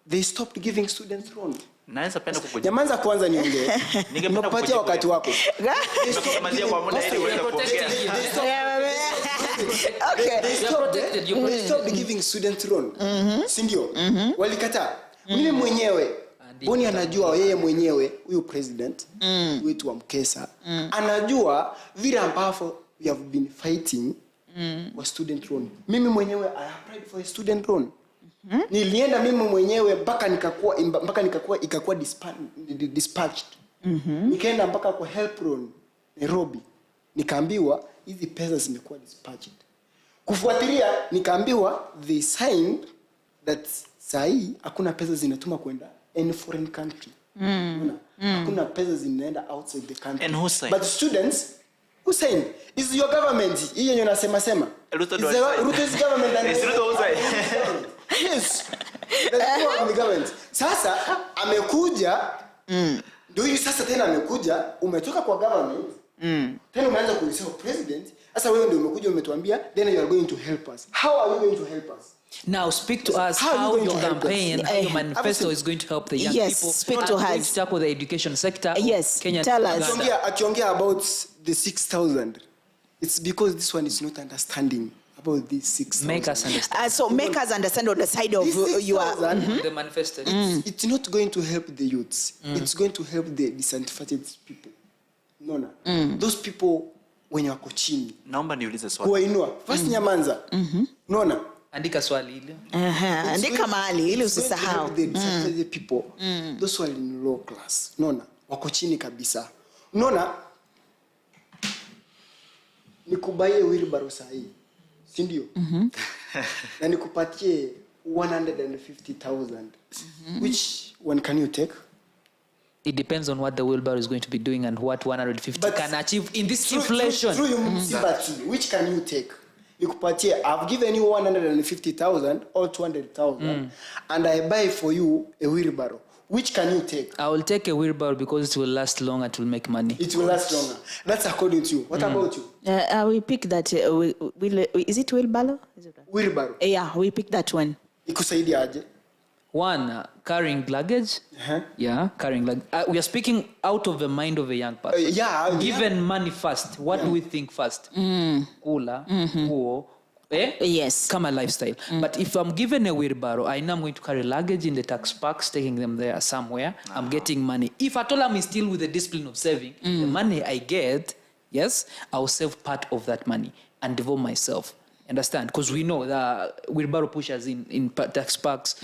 S5: they stopped giving students loan.
S4: Naweza penda kukujibu.
S5: Jamanza kwanza niongee. Ningekupatia wakati wako.
S4: Nimekupatia kwa muda ili uweze kuongea.
S2: Okay.
S5: They stopped giving student loan. Si ndio? Walikataa. Mimi mwenyewe Boni anajua yeye mwenyewe huyu president wetu wa Mkesa anajua vile ambavyo we have been fighting for student loan. Mimi mwenyewe I applied for a student loan. Nilienda mimi mwenyewe mpaka ikakuwa dispatched. Nikaenda mpaka kwa Helpron Nairobi, nikaambiwa hizi pesa zimekuwa dispatched. Kufuatilia nikaambiwa they signed that sahi hakuna pesa zinatuma kwenda any foreign country. Hakuna pesa zinaenda outside the country.
S4: And who signed?
S5: But students who signed is your government. Hiyo yenye nasema sema.
S4: Ruto's
S5: government and
S4: Ruto
S5: yes. That's the government. Sasa amekuja ndio hiyo sasa tena amekuja umetoka kwa government. Tena umeanza kuisema president. Sasa wewe ndio umekuja umetuambia then you are going to help us. How are you going to help us?
S3: Now speak to us how your campaign, how your manifesto is going to help the young people.
S2: Speak to us.
S3: Going to tackle the education sector.
S2: Yes,
S3: Kenya
S2: tell us.
S5: Akiongea about the 6,000. It's because this one is not understanding about these 6,000.
S3: Make us understand.
S2: So make us understand on the side of your
S3: The manifesto.
S5: It's not going to help the youths. It's going to help the disadvantaged people. No. Those people when wako chini.
S4: Naomba niulize swali.
S5: Kuwainua. First nyamanza. Unaona?
S3: Andika swali hili.
S2: andika mahali ili usisahau.
S5: The disadvantaged people. Those who are in low class. Unaona? Wako chini kabisa. Unaona? Nikubaie wheelbarrow sahi. Si ndio? Na nikupatie 150,000. Which one can you take?
S3: It depends on what the wheelbarrow is going to be doing and what 150
S5: But
S3: can achieve in this inflation.
S5: Through which can you take? Nikupatie, I've given you 150,000 or 200,000 and I buy for you a wheelbarrow. Which can you take?
S3: I will take a wheelbarrow because it will last longer, it will make money.
S5: It will last longer. That's according to you. What about you?
S2: We pick that is it wheelbarrow?
S5: Wheelbarrow.
S2: Yeah, we pick that one.
S5: Ikusaidia aje?
S3: One, carrying luggage. Yeah, carrying luggage. We are speaking out of the mind of a young person. Given money first, what do we think first? Kula, nguo,
S2: Yes.
S3: Kama lifestyle. But if I'm given a wheelbarrow, I know I'm going to carry luggage in the tax packs, taking them there somewhere. I'm getting money. If at all I'm still with the discipline of saving, the money I get, yes, I'll save part of that money and devote myself. Understand? Because we know that wheelbarrow pushers in tax packs,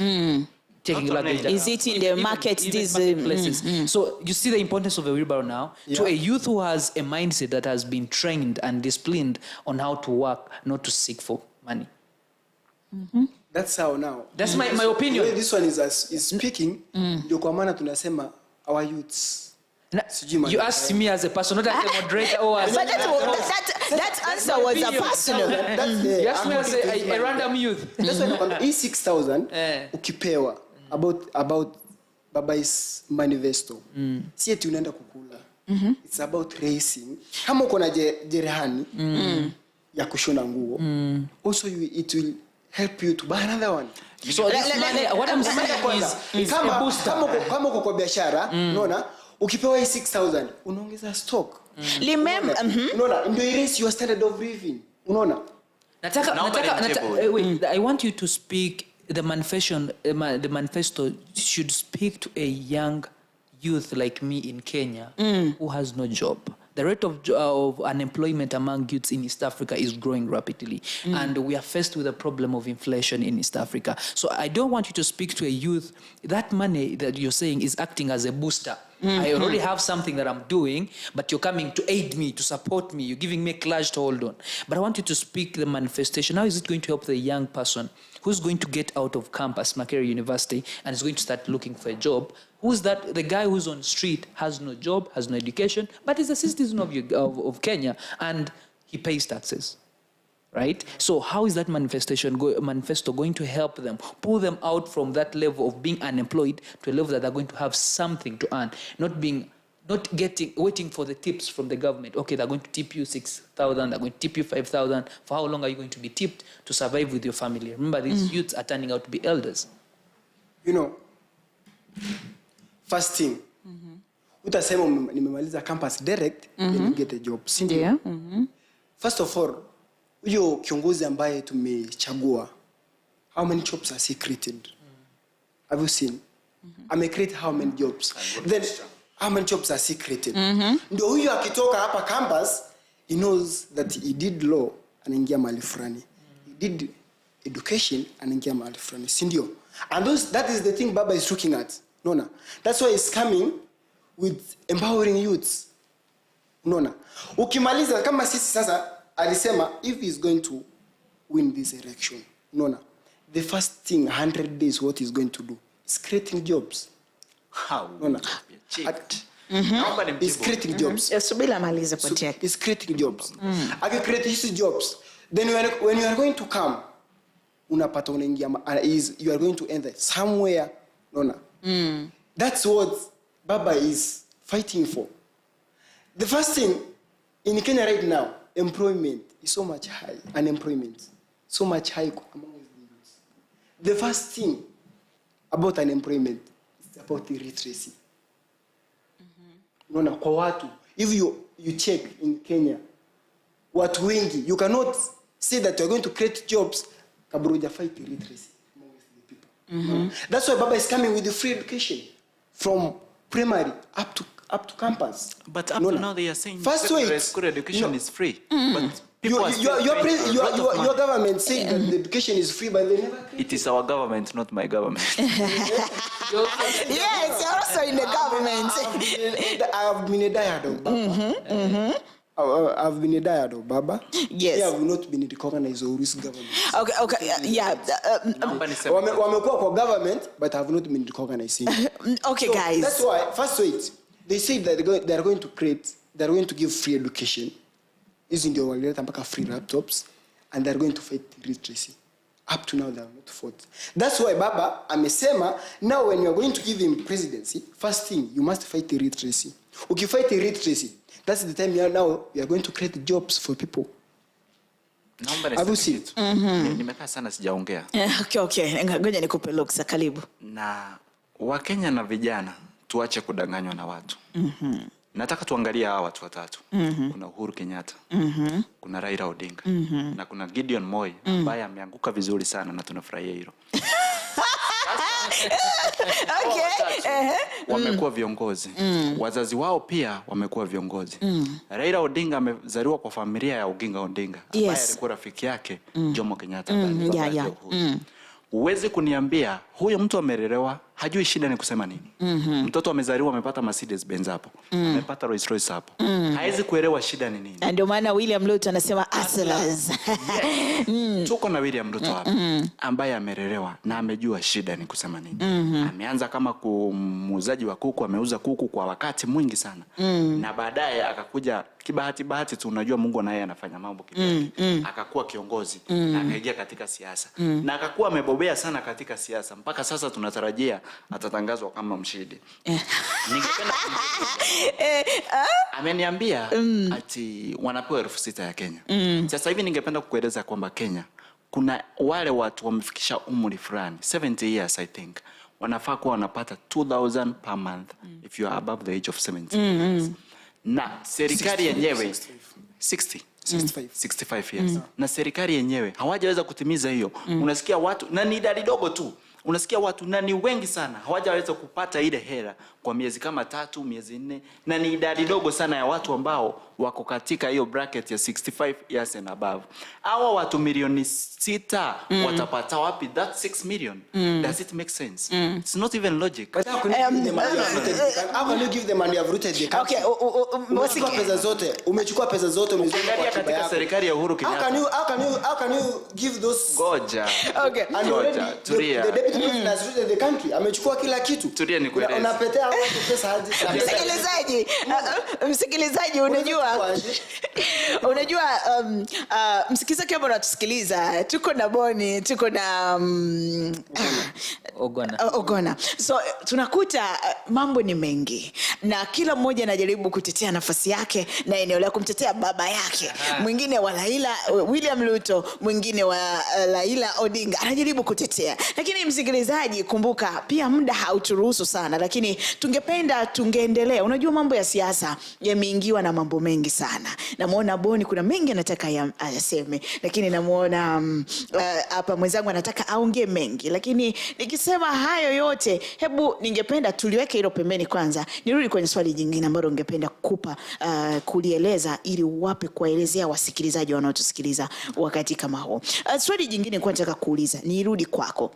S3: taking luggage.
S2: Is it in the market? These
S3: places. So you see the importance of a wheelbarrow now to a youth who has a mindset that has been trained and disciplined on how to work, not to seek for money.
S5: That's how now.
S3: That's my opinion.
S5: The way this one is speaking, ndio kwa maana tunasema our youths.
S3: You asked me as a person, not as a moderator or as
S2: but that answer was a personal.
S3: You asked me as a random youth.
S5: That's why hii 6,000 ukipewa about Baba's manifesto. Si eti unaenda kukula. It's about racing. Kama uko na jerehani ya kushona nguo, also it will help you to buy another one.
S3: So what I'm saying is a booster.
S5: Kama uko kwa biashara, unaona, ukipewa hii 6,000 unaongeza stock.
S2: Remember,
S5: Unaona, ndio erase your standard of living. Unaona?
S3: Wait, I want you to speak the manifesto should speak to a young youth like me in Kenya who has no job. The rate of unemployment among youths in East Africa is growing rapidly. And we are faced with a problem of inflation in East Africa. So I don't want you to speak to a youth. That money that you're saying is acting as a booster. I already have something that I'm doing, but you're coming to aid me, to support me. You're giving me a clutch to hold on. But I want you to speak the manifestation. How is it going to help the young person who's going to get out of campus, Makerere University, and is going to start looking for a job? Who's that? The guy who's on the street, has no job, has no education, but is a citizen of Kenya, and he pays taxes. Right? So how is that manifesto going to help them, pull them out from that level of being unemployed to a level that they're going to have something to earn, waiting for the tips from the government. Okay, they're going to tip you 6,000, they're going to tip you 5,000. For how long are you going to be tipped to survive with your family? Remember, these youths are turning out to be elders.
S5: You know, first thing, utasema nimemaliza campus direct, then you get a job.
S2: yeah.
S5: First of all, huyo kiongozi ambaye tumechagua, how many jobs has he created? Have you seen? Amecreate how many jobs? Then how many jobs has he created? Ndio huyo akitoka hapa campus, he knows that he did law, anaingia mahali fulani. He did education, anaingia mahali fulani. Si ndio? And that is the thing Baba is looking at. Nona. That's why he's coming with empowering youths. Unaona? Ukimaliza kama sisi sasa alisema if he's going to win this election. Unaona? The first thing 100 days what he's going to do is creating jobs.
S4: How?
S5: Unaona? Is creating jobs.
S2: Subila maliza point yake.
S5: Is creating jobs. Create these jobs. Then when you are going to come unapata unaingia you are going to enter somewhere. Unaona? That's what Baba is fighting for. The first thing in Kenya right now, employment is so much high. Unemployment so much high among the youth. The first thing about unemployment is about the literacy. Unaona kwa watu, if you check in Kenya, watu wengi, you cannot say that you are going to create jobs kabla hujafight literacy among the people. That's why Baba is coming with the free education from primary up to campus.
S4: But up to now they are saying
S5: first
S4: school education is free. But people
S5: your government saying that the education is free, but they never create
S4: it is our government, not my government.
S2: Yes, you're also in the government.
S5: I have been a diad of Baba. I've been a diad of Baba.
S2: Yes.
S5: I have not been recognized or risk government.
S2: Okay, yeah.
S5: Wamekuwa kwa government, but I have not been recognized.
S2: Okay,
S5: so
S2: guys.
S5: That's why, first wait, they say that they are going to give free education. Using the wallet mpaka free laptops, and they're going to fight literacy. Up to now they have not fought. That's why Baba amesema now when you are going to give him presidency, first thing you must fight the literacy. Ukifight the literacy, that's the time you are going to create jobs for people.
S4: Nimekaa sana sijaongea.
S2: Okay. Ngoja nikupe luksa, karibu.
S4: Na Wakenya na vijana tuache kudanganywa na watu. Nataka tuangalie hawa watu watatu. Kuna Uhuru Kenyatta, kuna Raila Odinga, na kuna Gideon Moi ambaye ameanguka vizuri sana na tunafurahia hilo.
S2: Okay.
S4: Wamekuwa viongozi. Wazazi wao pia wamekuwa viongozi. Raila Odinga amezaliwa kwa familia ya Oginga Odinga ambaye alikuwa rafiki yake Jomo Kenyatta. Uweze kuniambia huyo mtu amelelewa hajui shida ni kusema nini. Mtoto amezaliwa amepata Mercedes Benz hapo. Amepata Rolls Royce hapo. Haizi kuelewa shida ni nini.
S2: Ndio maana William Ruto anasema hustlers.
S4: Tuko na William Ruto hapa ambaye amelelewa na amejua shida ni kusema nini. Ameanza kama muuzaji wa kuku, ameuza kuku kwa wakati mwingi sana. Na baadaye akakuja kibahati tu, unajua Mungu naye anafanya mambo kivyake. Akakuwa kiongozi na akaingia katika siasa. Na akakuwa amebobea sana katika siasa. Mpaka sasa tunatarajia atatangazwa kama mshindi. Ningependa ameniambia ati wanapewa 6,000 ya Kenya. Sasa hivi ningependa kukueleza kwamba Kenya kuna wale watu wamefikisha umri fulani 70 years I think wanafaa kuwa wanapata 2,000 per month if you are above the age of 70 years. Na serikali yenyewe 65 years. Na serikali yenyewe hawajaweza kutimiza hiyo. Unasikia watu na ni idadi dogo tu. Unasikia watu na ni wengi sana hawajaweza kupata ile hela kwa miezi kama 3, miezi 4, na ni idadi dogo sana ya watu ambao wako katika hiyo bracket ya 65 years and above. Hawa watu milioni 6 watapata wapi that 6 million? Does it make sense? It's not even logic.
S5: But how can you give them money you've rooted the country?
S2: Okay,
S5: umechukua pesa zote,
S4: Ukiangalia katika serikali ya Uhuru Kenyatta.
S5: How can you give those
S4: Goja.
S2: Okay.
S4: Goja, tulia.
S5: The deputy president has rooted the country. Amechukua kila kitu.
S4: Tulia nikueleze.
S5: Unapetea watu pesa hadi.
S2: Msikilizaji unajua msikilizaji kama unatusikiliza tuko na Boni, tuko na Ogona. So tunakuta mambo ni mengi na kila mmoja anajaribu kutetea nafasi yake na eneo la kumtetea baba yake. Mwingine wa Raila William Ruto, mwingine wa Raila Odinga anajaribu kutetea. Lakini msikilizaji kumbuka pia muda hauturuhusu sana, lakini tungeendelea. Unajua mambo ya siasa yameingiwa na mambo mengi sana. Namuona Boni kuna mengi anataka ayaseme, lakini namuona hapa mwenzangu anataka aongee mengi. Lakini nikisema hayo yote, hebu ningependa tuliweke hilo pembeni kwanza. Nirudi kwenye swali jingine ambalo ningependa kukupa kulieleza ili uwape kuelezea wasikilizaji wanaotusikiliza wakati kama huu. Swali jingine kwa nataka kuuliza, nirudi kwako.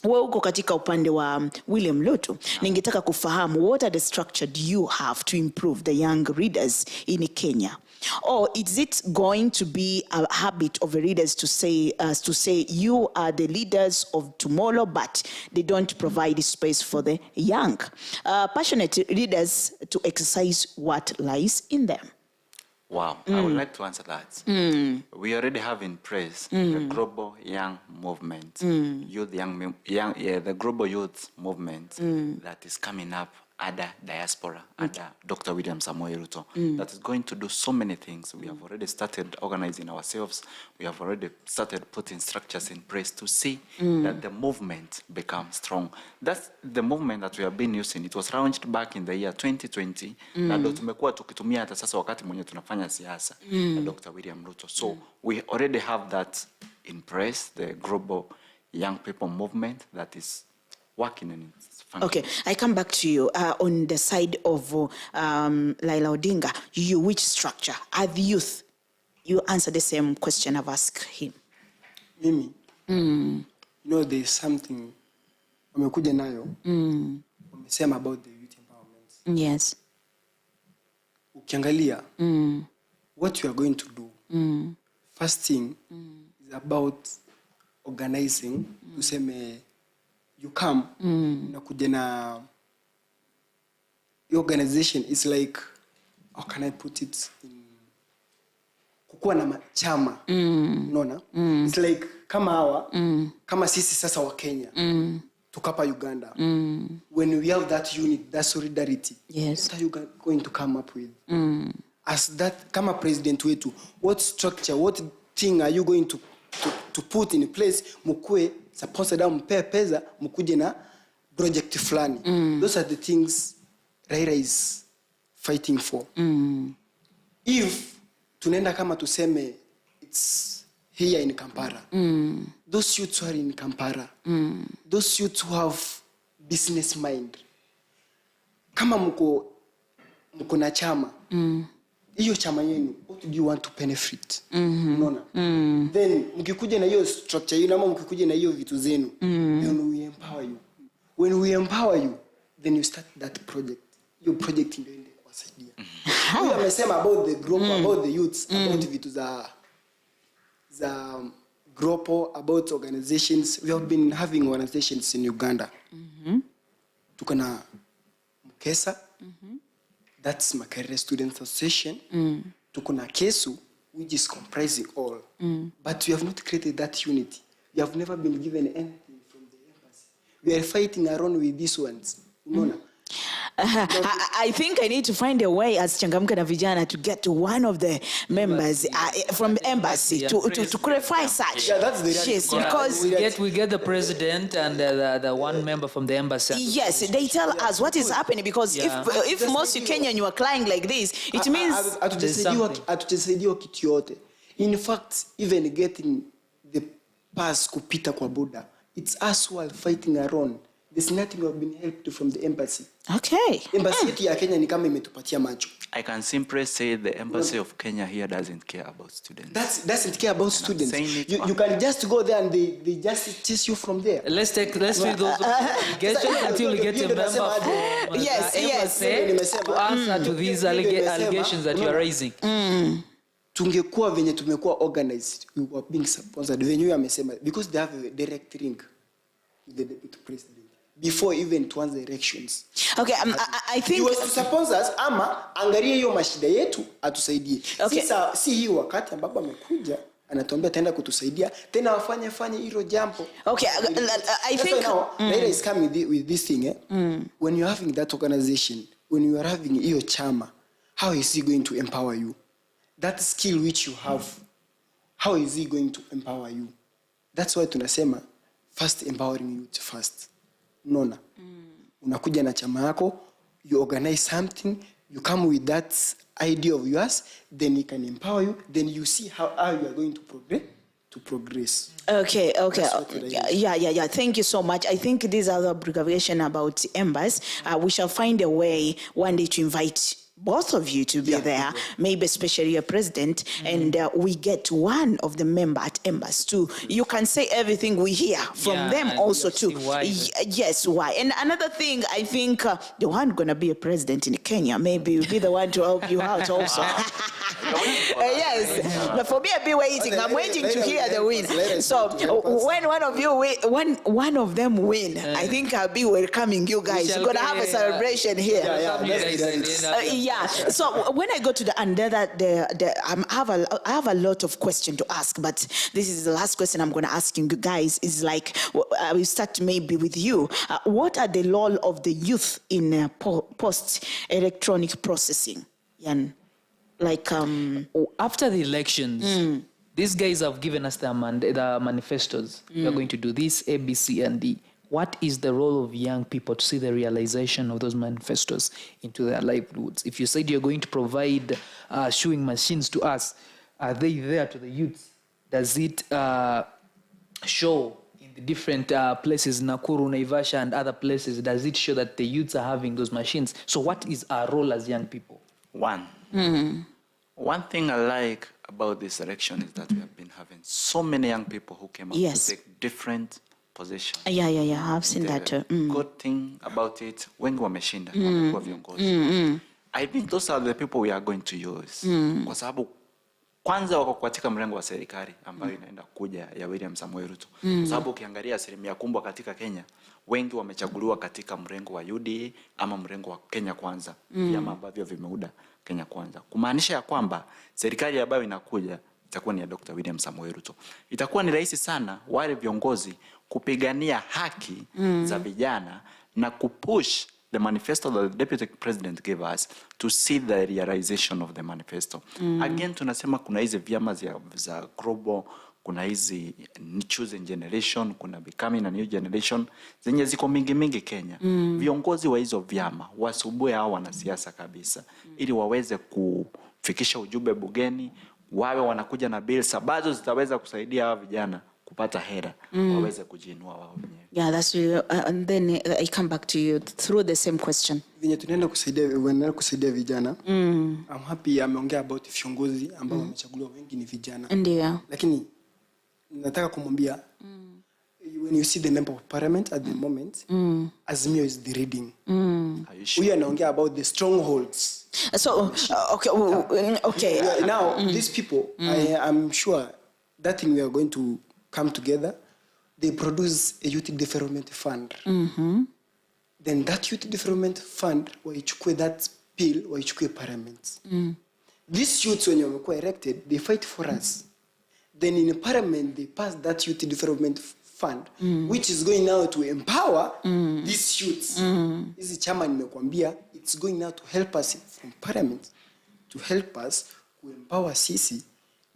S2: wewe uko katika upande wa William Ruto, ningetaka kufahamu what are the structure do you have to improve the young readers in Kenya? Or is it going to be a habit of the readers to say you are the leaders of tomorrow, but they don't provide space for the young, passionate readers to exercise what lies in them?
S4: Wow, I would like to answer that. We already have in place the global young movement, the global youth movement that is coming up under diaspora, under Dr. William Samoei Ruto, that is going to do so many things. We have already started organizing ourselves. We have already started putting structures in place to see that the movement becomes strong. That's the movement that we have been using. It was launched back in the year 2020. Na ndo tumekuwa tukitumia hata sasa wakati mwenye tunafanya siasa na Dr. William Ruto. So we already have that in place, the global young people movement that is working in its function.
S2: Okay, I come back to you on the side of Laila Odinga. You, which structure? Are the youth? You answer the same question I've asked him.
S5: Mimi, you know, there's something wamekuja nayo. Wamesema about the youth empowerment.
S2: Yes.
S5: Ukiangalia, what you are going to do, first thing is about organizing. Tuseme, you come, unakuja na your organization is like, how can I put it in, kukuwa na chama, unaona? It's like kama hawa, kama sisi sasa wa Kenya, tukapa Uganda. When we have that unit, that solidarity,
S2: yes,
S5: what are you going to come up with? As that, kama president wetu, what structure, what thing are you going to put in place? Mukue supposed da mpe pesa mukuje na project fulani. Those are the things Raila is fighting for. If tunaenda kama tuseme it's here in Kampala, those youths who are in Kampala, those youths who have business mind, kama mko na chama, hiyo chama yenu, what do you want to benefit? Unaona? Then mkikuja na hiyo structure yenu ama mkikuja na hiyo vitu zenu, then we empower you. When we empower you, then you start that project. Your project ndio ende kuwasaidia. Huyu amesema about the group, about the youths, about vitu za group, about organizations. We have been having organizations in Uganda. Tuko na Mkesa, that's Makerere Student Association. Tuko na Kesu, which is comprising all. But we have not created that unity. We have never been given anything from the embassy. We are fighting around with these ones. Unaona?
S2: I think I need to find a way as Changamka Na Vijana to get to one of the members from the embassy to clarify such.
S5: Yeah, that's the
S2: yes,
S3: Yeah,
S2: because
S3: we get the president and the one member from the embassy.
S2: yes, they tell us what is happening, because if most Kenyan you are crying like this, it means
S5: hatutasaidiwa kitu yote. In fact, even getting the pass kupita kwa border, it's us who are fighting around. There's nothing we have been helped from the embassy.
S2: okay.
S5: Embassy yetu ya Kenya ni kama imetupatia macho.
S4: I can simply say the embassy of Kenya here doesn't care about students.
S5: Doesn't care about students. You can just go there and they just chase you from there.
S3: Let's read those allegations until we get a member from
S2: Yes,
S3: the
S2: yes.
S3: embassy to answer to these allegations that you are raising.
S5: Tungekuwa venye tumekuwa organized, we were being sponsored. Venye amesema, because they have a direct link with the deputy president before even tuanze elections.
S2: Okay, I think
S5: he was to sponsor us, ama angalie hiyo mashida yetu atusaidie.
S2: Okay.
S5: Si hii wakati ambapo amekuja anatuambia tenda kutusaidia tena wafanye hilo jambo.
S2: Okay, I think
S5: now Raila is coming with this thing. When you're having that organization, when you are having hiyo chama, how is he going to empower you? That skill which you have, how is he going to empower you? That's why tunasema first empowering youth first. Nona. Unakuja na chama yako, you organize something, you come with that idea of yours, then he can empower you, then you see how you are going to progress.
S2: Okay. Yeah. Thank you so much. I think these are the abbreviation about embers. We shall find a way one day to invite both of you to be there, maybe especially a president, and we get one of the member at embassy too. You can say everything we hear from them also too. Yes, why? And another thing, I think the one gonna be a president in Kenya, maybe will be the one to help you out also. Yes, but for me, I'll be waiting. I'm waiting to hear the win. So when one of you win, one of them win, I think I'll be welcoming you guys. We're gonna have a celebration here. Yeah. So when I go to the I have a lot of questions to ask, but this is the last question I'm going to ask you guys. Is like I will start maybe with you. What are the role of the youth in post-electronic processing? Like
S3: after the elections, these guys have given us the manifestos. We are going to do this, A, B, C, and D. What is the role of young people to see the realization of those manifestos into their livelihoods? If you said you're going to provide shoeing machines to us, are they there to the youth? Does it show in the different places, Nakuru, Naivasha, and other places, does it show that the youths are having those machines? So what is our role as young people?
S4: One thing I like about this election is that we have been having so many young people who came up to take different position.
S2: Yeah, I've seen that too.
S4: Good thing about it, wengi wameshinda, wamekuwa viongozi. I think those are the people we are going to use. Kwa sababu kwanza wako katika mrengo wa serikali ambayo inaenda kuja ya William Samoei Ruto. Kwa sababu ukiangalia asilimia kubwa katika Kenya, wengi wamechaguliwa katika mrengo wa UDA ama mrengo wa Kenya Kwanza, vyama ambavyo vimeuda Kenya Kwanza. Kumaanisha ya kwamba serikali ambayo inakuja itakuwa ni ya Dr. William Samoei Ruto. Itakuwa ni rahisi sana wale viongozi kupigania haki za vijana na kupush the manifesto that the deputy president gave us to see the realization of the manifesto. Again, tunasema kuna hizi vyama za global, kuna hizi choosing generation, kuna becoming a new generation, zenye ziko mingi Kenya. Viongozi wa hizo vyama wasubue hao wanasiasa kabisa, ili waweze kufikisha ujumbe bungeni, wawe wanakuja na bills ambazo zitaweza kusaidia hao vijana kupata hera, waweze kujiinua wao wenyewe.
S2: Yeah, that's really, and then I come back to you through the same question.
S5: Venye tunaenda kusaidia vijana. I'm happy ameongea about viongozi ambao wamechaguliwa wengi ni vijana.
S2: Ndio.
S5: Lakini nataka kumwambia when you see the member of parliament at the moment, Azimio is the reading. We are talking about the strongholds.
S2: So okay.
S5: Now these people, I'm sure that thing we are going to come together. They produce a youth development fund. Then that youth development fund, waichukue that bill, waichukue parliament. These youths, when you are elected, they fight for us. Then in the parliament, they pass that youth development fund, which is going now to empower these youths. This is chairman nimekwambia, it's going now to help us from parliament, to help us to empower sisi,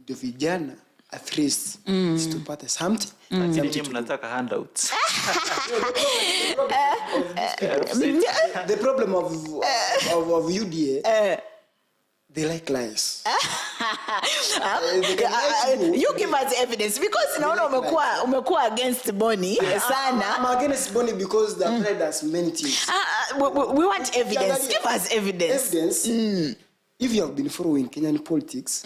S5: the vijana, at least, to pata something.
S4: Mnataka handouts.
S5: The problem of UDA, they like lies.
S2: You give us evidence because naona umekuwa against Boni sana.
S5: I'm against Boni because the pride has many things.
S2: We want evidence. Give us evidence.
S5: Evidence. If you have been following Kenyan politics,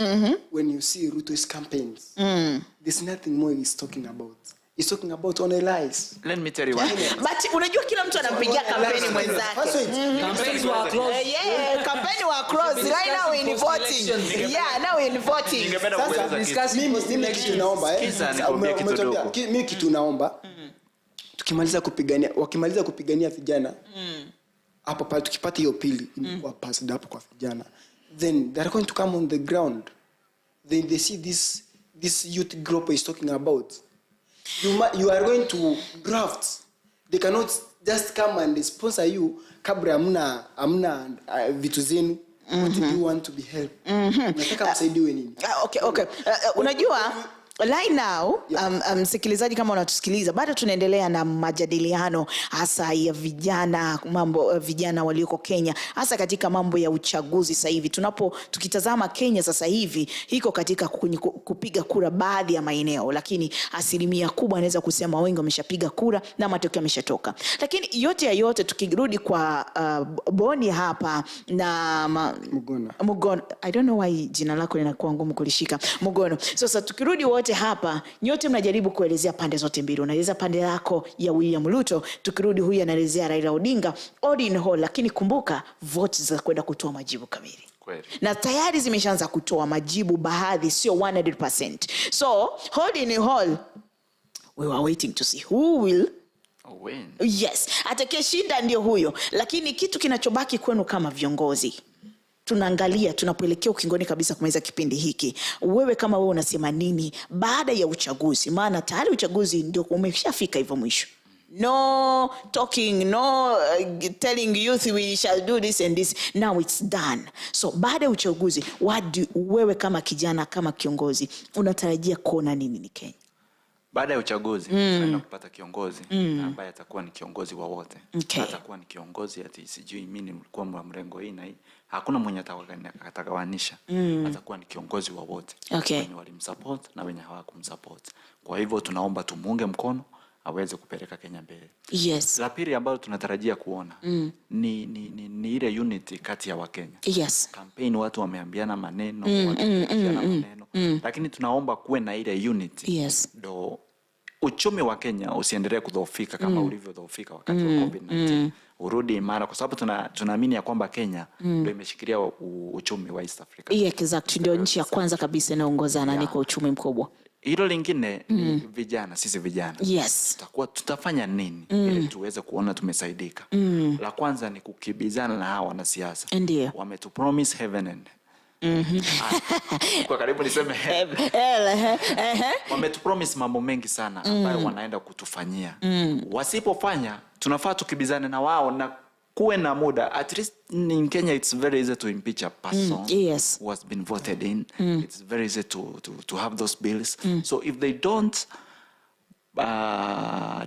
S5: when you see Ruto's campaigns, there's nothing more he's talking about. He's talking about only lies.
S4: Let me tell you one thing.
S2: But unajua kila mtu anampigia kampeni mwenzake.
S3: Campaigns were closed.
S2: Yeah, campaign were closed. Right now we're in voting. Yeah, now we're in voting.
S5: Mimi kitu naomba wakimaliza kupigania vijana hapo pale tukipata hiyo pili imekuwa passed hapo kwa vijana, then they're going to come on the ground, then they see this youth group is talking about. You are going to graft. They cannot just come and sponsor you kabla amna vitu zenu. What do you want to be helped? Nataka msaidiwe nini?
S2: Okay. Unajua Right now, msikilizaji kama unatusikiliza, bado tunaendelea na majadiliano hasa ya vijana, mambo vijana walioko Kenya, hasa katika mambo ya uchaguzi sasa hivi. Tukitazama Kenya sasa hivi iko katika kupiga kura baadhi ya maeneo, lakini asilimia kubwa naweza kusema wengi wameshapiga kura na matokeo yameshatoka. Lakini yote ya yote tukirudi kwa Boni hapa na Mugono. I don't know why jina lako linakuwa ngumu kulishika. Mugono. Sasa tukirudi wote hapa, nyote mnajaribu kuelezea pande zote mbili. Unaeleza pande yako ya William Ruto, tukirudi huyu anaelezea Raila Odinga, all in all, lakini kumbuka votes za kwenda kutoa majibu kamili.
S4: Kweli.
S2: Na tayari zimeshaanza kutoa majibu, baadhi sio 100%. So, all in all, we were waiting to see who will
S4: win.
S2: Yes, atakayeshinda ndio huyo. Lakini kitu kinachobaki kwenu kama viongozi, tunaangalia tunapoelekea ukingoni kabisa kumaliza kipindi hiki. Wewe kama wewe unasema nini baada ya uchaguzi? Maana tayari uchaguzi ndio umeshafika hivyo mwisho. No talking, no telling youth we shall do this and this. Now it's done. So baada ya uchaguzi, wewe kama kijana, kama kiongozi, unatarajia kuona nini ni Kenya?
S4: Baada ya uchaguzi tunaenda kupata kiongozi ambaye atakuwa ni kiongozi wa wote.
S2: Okay.
S4: Atakuwa ni kiongozi ati sijui mimi nilikuwa mrengo hii na hii. Hakuna mwenye atagawanisha. Atakuwa ni kiongozi wa wote.
S2: Okay.
S4: Wenye walimsupport na wenye hawakumsupport. Kwa hivyo tunaomba tumuunge mkono aweze kupeleka Kenya mbele.
S2: Yes.
S4: La pili ambalo tunatarajia kuona ni ile unity kati ya Wakenya.
S2: Yes.
S4: Campaign watu wameambiana maneno, maneno. Lakini tunaomba kuwe na ile unity.
S2: Yes.
S4: Do uchumi wa Kenya usiendelee kudhoofika kama ulivyodhoofika wakati wa COVID-19. Urudi imara kwa sababu tunaamini ya kwamba Kenya ndio imeshikilia uchumi wa East Africa.
S2: Yeah, exactly. Ndio nchi ya kwanza kabisa inaongozana ni kwa uchumi mkubwa.
S4: Hilo lingine ni vijana, sisi vijana.
S2: Yes.
S4: Tutafanya nini ili tuweze kuona tumesaidika? La kwanza ni kukibizana na hawa wanasiasa.
S2: Ndio.
S4: Wametupromise heaven and kwa karibu niseme wametupromise mambo mengi sana ambayo wanaenda kutufanyia. Wasipofanya tunafaa tukibizane na wao na kuwe na muda. At least in Kenya it's very easy to impeach a person
S2: yes.
S4: who has been voted in. It's very easy to have those bills. So if they don't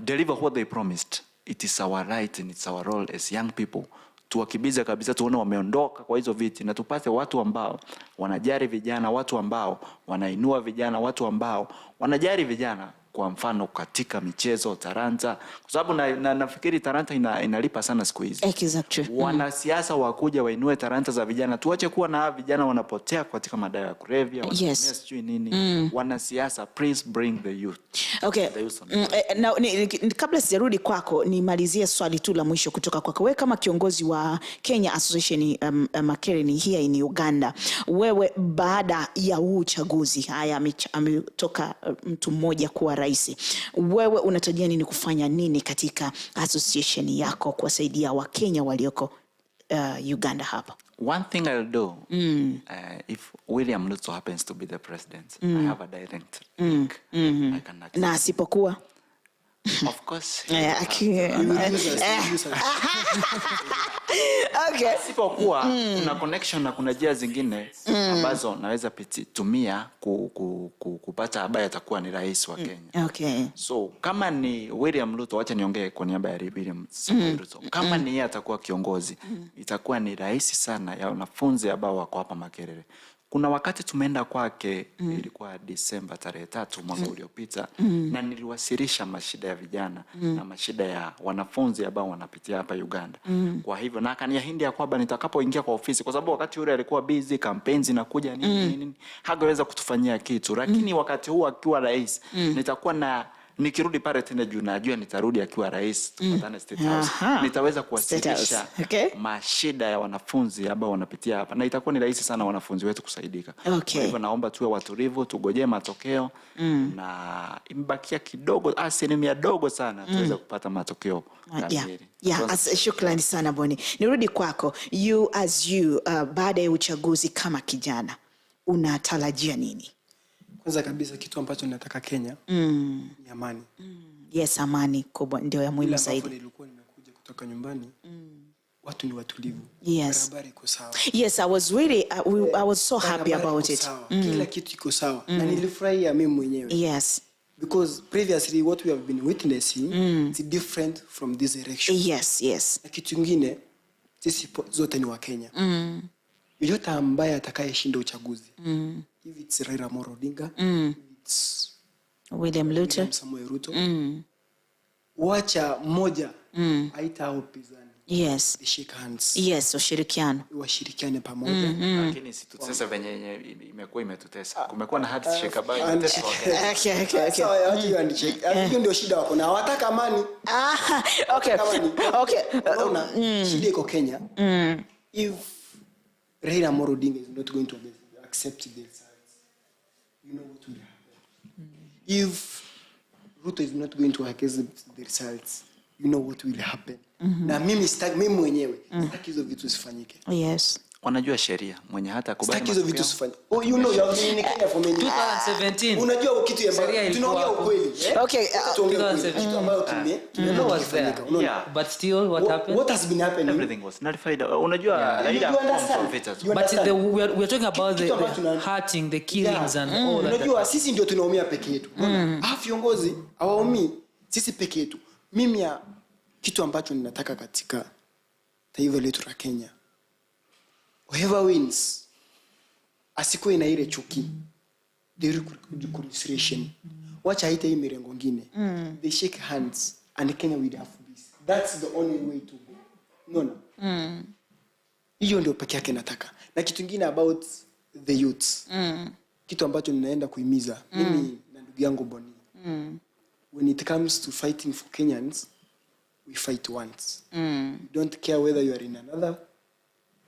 S4: deliver what they promised, it is our right and it's our role as young people tuwakibize kabisa, tuone wameondoka kwa hizo viti na tupate watu ambao wanajali vijana, watu ambao wanainua vijana, watu ambao wanajali vijana. Kwa mfano katika michezo, talanta, kwa sababu nafikiri talanta inalipa sana siku hizi.
S2: Exactly.
S4: Wanasiasa wakuja wainue talanta za vijana, tuache kuwa na vijana wanapotea katika madawa ya kulevya,
S2: yes.
S4: sijui nini. Wanasiasa, please bring the youth.
S2: Okay. Kabla sijarudi kwako, nimalizie swali tu la mwisho kutoka kwako. Wewe kama kiongozi wa Kenya Association Makereni here in Uganda, wewe baada ya uchaguzi, haya ametoka mtu mmoja kuwa rais, wewe unatarajia nini kufanya nini katika association yako kuwasaidia Wakenya walioko Uganda hapa?
S4: One thing I'll do, if William Ruto happens to be the president, I have a direct link. I can access.
S2: Na asipokuwa?
S4: Of course.
S2: Okay.
S4: Asipokuwa, kuna connection na kuna njia zingine ambazo naweza tumia kupata habari atakuwa ni rais wa Kenya.
S2: Okay.
S4: So kama ni William Ruto, wacha niongee kwa niaba ya William Ruto. Kama ni yeye atakuwa kiongozi, itakuwa ni rahisi sana ya wanafunzi ambao wako hapa Makerere. Kuna wakati tumeenda kwake, ilikuwa Disemba tarehe 3 mwaka uliopita, na niliwasilisha mashida ya vijana na mashida ya wanafunzi ambao wanapitia hapa Uganda. Kwa hivyo na akaniahidi ya kwamba nitakapoingia kwa ofisi, kwa sababu wakati ule alikuwa busy, campaigns inakuja nini, hangeweza kutufanyia kitu. Lakini wakati huu akiwa rais, nitakuwa nikirudi pale tena juu najua nitarudi akiwa rais, tupatane State House. Nitaweza kuwasilisha mashida ya wanafunzi ambao wanapitia hapa na itakuwa ni rahisi sana wanafunzi wetu kusaidika.
S2: Okay.
S4: Kwa hivyo naomba tuwe watulivu, tugojee matokeo na imbakia kidogo, asilimia dogo sana tuweze kupata matokeo kamili.
S2: Shukrani sana Boni. Nirudi kwako. Baada ya uchaguzi kama kijana, unatarajia nini?
S5: Kwanza kabisa kitu ambacho nataka Kenya ni amani.
S2: Yes, amani kubwa ndio ya muhimu zaidi.
S5: Nilikuwa nimekuja kutoka nyumbani. watu ni watulivu.
S2: Yes.
S5: Barabara iko sawa.
S2: Yes, I was so happy about it.
S5: Kila kitu iko sawa. Na nilifurahia mimi mwenyewe.
S2: Yes.
S5: Because previously what we have been witnessing is different from this election.
S2: Yes.
S5: Na kitu kingine, sisi zote ni wa Kenya. Yoyote ambaye atakayeshinda uchaguzi. If it's Raila Amolo Odinga, it's
S2: William
S5: Ruto. Wacha mmoja aita upinzani.
S2: Yes.
S5: They shake hands.
S2: Yes, ushirikiano.
S5: Washirikiane pamoja.
S4: Lakini sasa venye imekuwa imetutesa. Kumekuwa na hard shake by test.
S2: Okay.
S5: Sawa, watu wandicheck. Hiyo ndio shida wako na hawataka amani.
S2: Okay.
S5: Shida iko Kenya. If Raila Amolo Odinga is not going to accept the results, you know what will happen. If Ruto is not going to accept the results, you know what will happen. Na mimi mwenyewe sitaki hizo vitu zifanyike.
S2: Yes.
S4: Wanajua sheria mwenye hata kubali.
S5: Sitaki hizo vitu zifanyike. Oh, you know you have been in Kenya for many
S3: 2017.
S5: Unajua kitu ya tunaongea ukweli.
S3: Okay,
S5: 2017 ambayo
S3: know what's there. Yeah. But still what happened?
S5: What has been happening?
S4: Everything was nullified. Unajua Raila
S3: but we're talking about the hurting, the killings and all that.
S5: Unajua sisi ndio tunaumia peke yetu. Viongozi hawaumii, sisi peke yetu. Mimi ya kitu ambacho ninataka katika taifa letu la Kenya, whoever wins asikuwe na ile chuki, the reconciliation. Wacha haita hii mirengo ngine. They shake hands and Kenya will have peace. That's the only way to go. No. Hiyo ndio peke yake nataka. Na kitu kingine about the youths. Kitu ambacho ninaenda kuhimiza mimi na ndugu yangu Boni. When it comes to fighting for Kenyans, we fight once. You don't care whether you are in another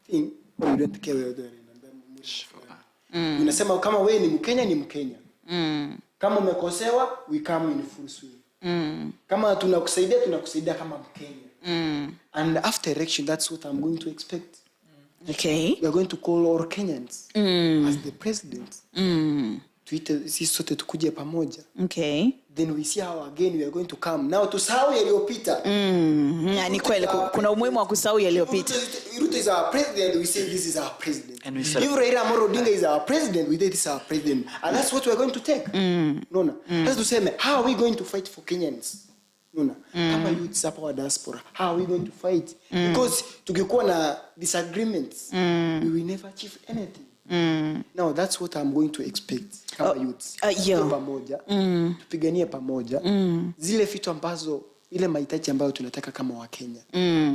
S5: thing or you don't care whether you are in another movement. Unasema kama wewe ni Mkenya ni Mkenya. Kama umekosewa, we come in full swing. Kama tunakusaidia kama Mkenya. And after election, that's what I'm going to expect.
S2: Okay.
S5: We are going to call all Kenyans as the president. Tuite sisi sote tukuje pamoja.
S2: Okay.
S5: Then we see how again we are going to come. Now tusahau yaliyopita.
S2: Ni kweli kuna umuhimu wa kusahau yaliyopita.
S5: Ruto is our president, we say this is our president.
S4: And we
S5: if Raila Amolo Odinga is our president, we say this is our president. And that's what we are going to take. No. Let's say how are we going to fight for Kenyans? No. Kama youths hapa wa diaspora, how are we going to fight? Because tukikuwa na disagreements, we will never achieve anything. Now that's what I'm going to expect kama youths. Pamoja, tupiganie pamoja. Zile vitu ambazo ile mahitaji ambayo tunataka kama wa Kenya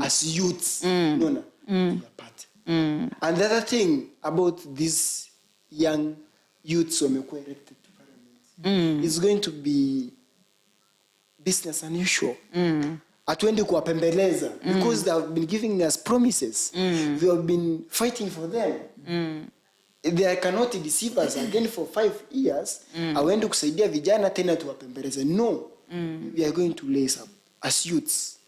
S5: as youths, yapate. And the other thing about these young youths wamekuwa elected to parliament is going to be business unusual. Hatuendi kuwapembeleza because they have been giving us promises. We have been fighting for them. They cannot deceive us again for 5 years. Awende kusaidia vijana tena tuwapembeleze. No. We are going to lace up as youths.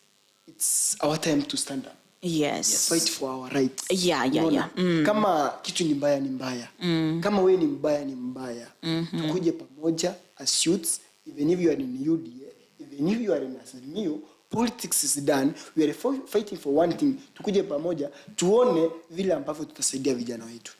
S5: It's our time to stand up.
S2: Yes.
S5: Fight for our rights.
S2: Yeah.
S5: Kama kitu ni mbaya ni mbaya. Kama wewe ni mbaya ni mbaya. Tukuje pamoja as youths, even if you are in UDA, even if you are in Azimio, politics is done. We are fighting for one thing. Tukuje pamoja tuone vile ambavyo tutasaidia vijana wetu.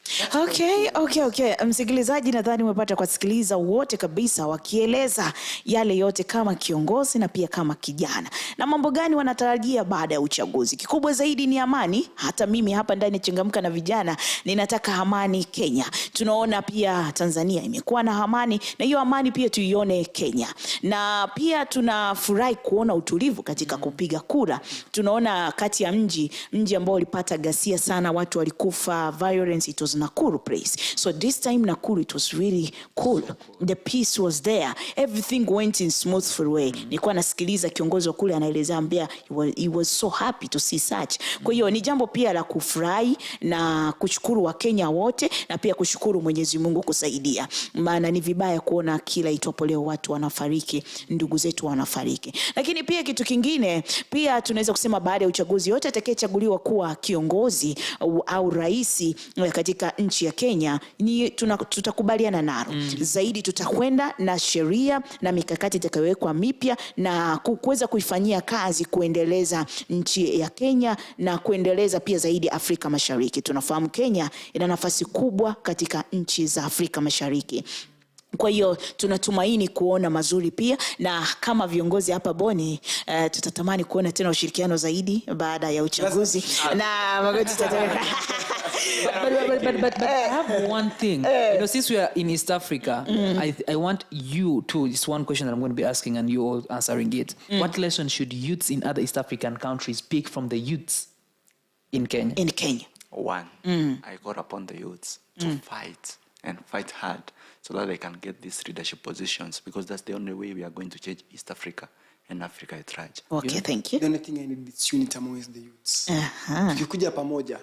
S2: Okay. Msikilizaji, nadhani umepata kusikiliza wote kabisa wakieleza yale yote kama kiongozi na pia kama kijana. Na mambo gani wanatarajia baada ya uchaguzi? Kikubwa zaidi ni amani. Hata mimi hapa ndani Changamka na Vijana ninataka amani Kenya. Tunaona pia Tanzania imekuwa na amani na hiyo amani pia tuione Kenya. Na pia tunafurahi kuona utulivu katika kupiga kura. Tunaona kati ya mji ambao ulipata ghasia sana, watu walikufa, violence, it was Nakuru place. So this time Nakuru, it was really cool. The peace was there. Everything went in smooth way. Nilikuwa nasikiliza kiongozi wa kule anaelezea ambia he was so happy to see such. Kwa hiyo ni jambo pia la kufurahi na kushukuru Wakenya wote na pia kushukuru Mwenyezi Mungu kusaidia. Maana ni vibaya kuona kila itwapo leo watu wanafariki, ndugu zetu wanafariki. Lakini pia kitu kingine mwingine pia tunaweza kusema baada ya uchaguzi yote atakayechaguliwa kuwa kiongozi au rais katika nchi ya Kenya ni tutakubaliana nalo. Zaidi tutakwenda na sheria na mikakati itakayowekwa mipya na kuweza kuifanyia kazi kuendeleza nchi ya Kenya na kuendeleza pia zaidi Afrika Mashariki. Tunafahamu Kenya ina nafasi kubwa katika nchi za Afrika Mashariki. Kwa hiyo tunatumaini kuona mazuri pia, na kama viongozi hapa Boni tutatamani kuona tena ushirikiano zaidi baada ya uchaguzi na magoti tataweka.
S3: But I have one thing. Since we are in East Africa, I want you to, it's one question that I'm going to be asking and you all answering it. What lesson should youths in other East African countries pick from the youths in Kenya?
S2: In Kenya.
S4: One, I call upon the youths to fight and fight hard so that they can get these leadership positions, because that's the only way we are going to change East Africa and Africa at large.
S2: Okay, thank you.
S5: The only thing I need is unity amongst the youths. Tukikuja pamoja,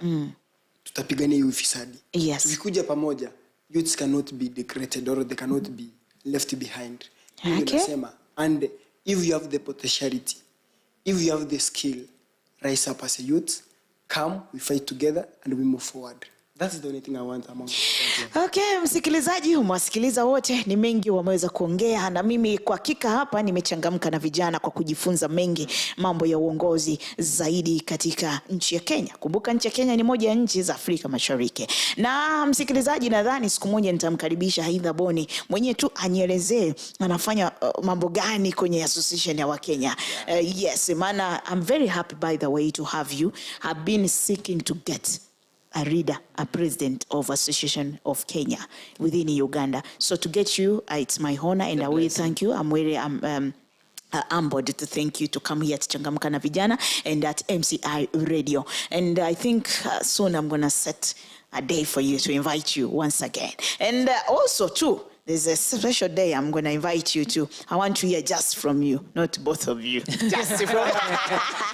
S5: tutapigania hiyo ufisadi.
S2: Yes.
S5: Tukikuja pamoja, youths cannot be degraded or they cannot be left behind.
S2: Okay.
S5: And if you have the potentiality, if you have the skill, rise up as a youth, come, we fight together and we move forward. That's the only thing I want among them.
S2: Okay, msikilizaji, umewasikiliza wote, ni mengi wameweza kuongea, na mimi kwa hakika hapa nimechangamka na vijana kwa kujifunza mengi mambo ya uongozi zaidi katika nchi ya Kenya. Kumbuka nchi ya Kenya ni moja ya nchi za Afrika Mashariki. Na msikilizaji, nadhani siku moja nitamkaribisha Aidha Boni mwenyewe tu anielezee anafanya mambo gani kwenye association ya Wakenya. Yes, maana I'm very happy by the way to have you. I've been seeking to get a leader, a president of Association of Kenya within Uganda. So to get you, it's my honor and I will thank you. I'm very humbled to thank you to come here to Changamka Na Vijana and at MCI Radio. And I think soon I'm going to set a day for you to invite you once again. And also too, there's a special day I'm going to invite you to. I want to hear just from you, not both of you. Just from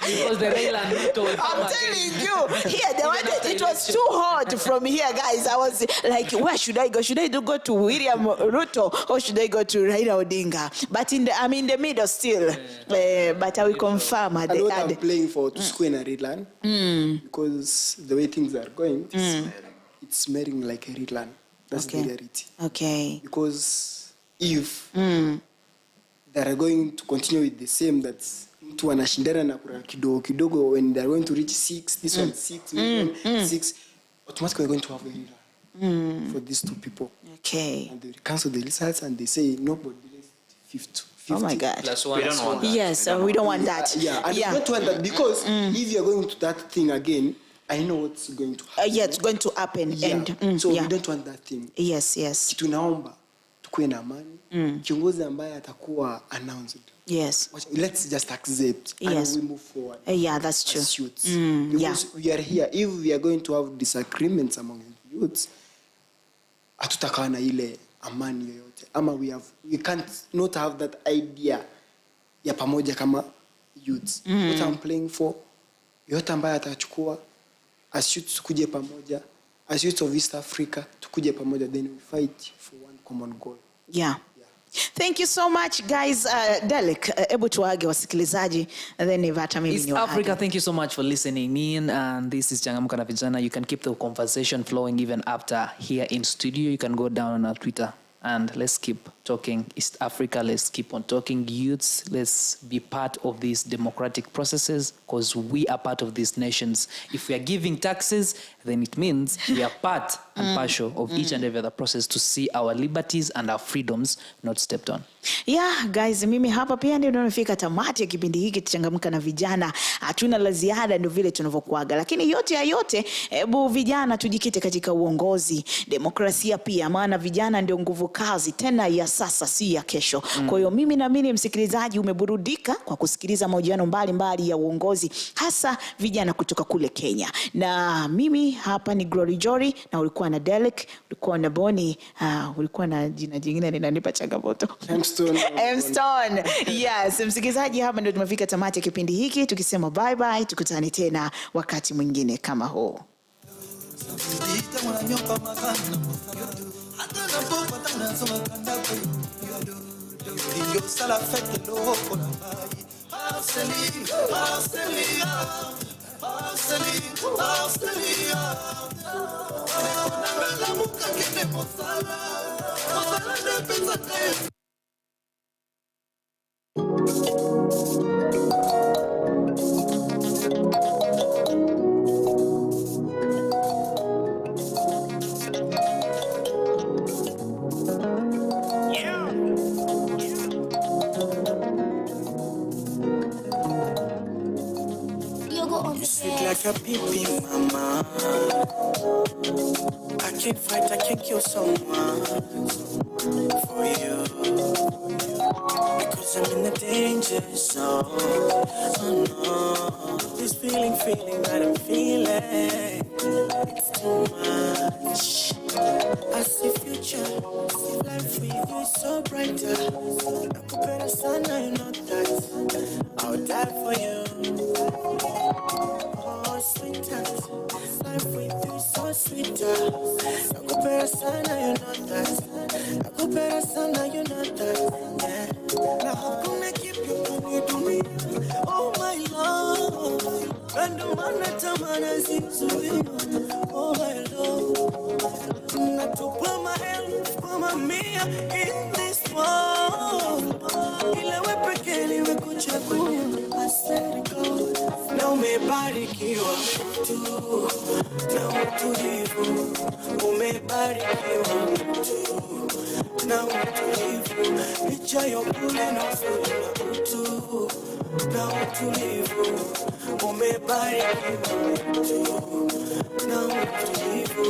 S3: Because the rail and Ruto will come
S2: I'm telling you, here they wanted, it was too hot from here, guys. I was like, where should I go? Should I go to William Ruto or should I go to Raila Odinga? But I'm in the middle still. But I will confirm at the
S5: I'm playing for to square in a red land because the way things are going, it's smelling like a red land. That's the reality.
S2: Okay.
S5: Because if they are going to continue with the same, that's mtu anashindana na kura kidogo when they are going to reach 6, this one 6, 6, automatically we're going to have a leader for these two people.
S2: Okay.
S5: And they cancel the results and they say nobody less 50.
S2: Oh my God.
S3: Plus one.
S4: We don't want that.
S2: Yes, we don't want that.
S5: And we don't want that because if you are going to that thing again, I know what's going to happen.
S2: Yeah, it's going to happen. And
S5: so we don't want that thing.
S2: Yes, yes.
S5: Tunaomba tukue na amani. Kiongozi ambaye atakuwa announced.
S2: Yes.
S5: Let's just accept
S2: Yes.
S5: and we move forward.
S2: Yeah, that's true.
S5: As youths. Because we are here. If we are going to have disagreements among the youths, hatutakaa na ile amani yoyote. Ama we can't not have that idea ya pamoja kama youths. What I'm playing for, yote ambaye atachukua, as youths tukuje pamoja, as youths of East Africa tukuje pamoja, then we fight for one common goal.
S2: Yeah. Thank you so much, guys. Dalek, ebu tuage wasikilizaji, and then Ivata mimi
S3: East Africa, thank you so much for listening in. And this is Changamka Na Vijana. You can keep the conversation flowing even after here in studio. You can go down on our Twitter and let's keep talking East Africa. Let's keep on talking youths. Let's be part of these democratic processes because we are part of these nations. If we are giving taxes, then it means we are part and partial of each and every other process to see our liberties and our freedoms not stepped on.
S2: Yeah, guys, mimi hapa pia ndio tunafika tamati ya kipindi hiki Changamka Na Vijana. Hatuna la ziada, ndio vile tunavyokuaga. Lakini yote ya yote, hebu vijana tujikite katika uongozi, demokrasia pia, maana vijana ndio nguvu kazi tena ya sasa, si ya kesho. Kwa hiyo mimi naamini msikilizaji umeburudika kwa kusikiliza mahojiano mbalimbali ya uongozi, hasa vijana kutoka kule Kenya. Na mimi hapa ni Glory Jory na ulikuwa na Dalek, ulikuwa na Boni, ulikuwa na jina jingine linanipa changamoto. M-Stone. Yes, msikilizaji, hapa ndio tumefika tamati ya kipindi hiki tukisema bye bye, tukutane tena wakati mwingine kama huu.
S1: Yo, You sweet like a baby mama. I can't fight, I can't kill someone for you. Because I'm in the danger zone. Oh no, this feeling that I'm feeling, it's too much. I see future, see life with you is so brighter. I could better son, now you know that I'll die for you. Oh, sweetheart, life with you is so sweeter. I could better son, now you know that. I could better son, now you know that. Yeah. Now how can I keep you when you do me? Oh my love, and the man that I'm gonna sing to you. Oh my love. Natupa maelfu kwa mamia in this world. Ila we pekee niwe kuchagua. I swear to God. Na umebarikiwa tu na utulivu. Umebarikiwa tu na utulivu. Licha ya upole na uzuri na utu na utulivu. Umebarikiwa tu na utulivu.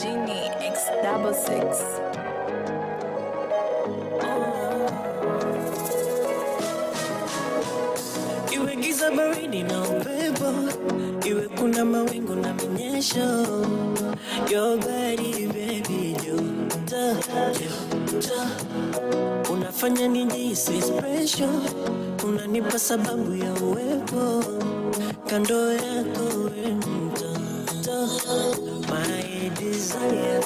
S6: Genie X66.
S1: Iwe giza baridi na upepo, iwe kuna mawingu na minyesho, your body baby joto, joto. Unafanya nijihisi special, unanipa sababu ya uwepo, kando yako we mtoto, my desire,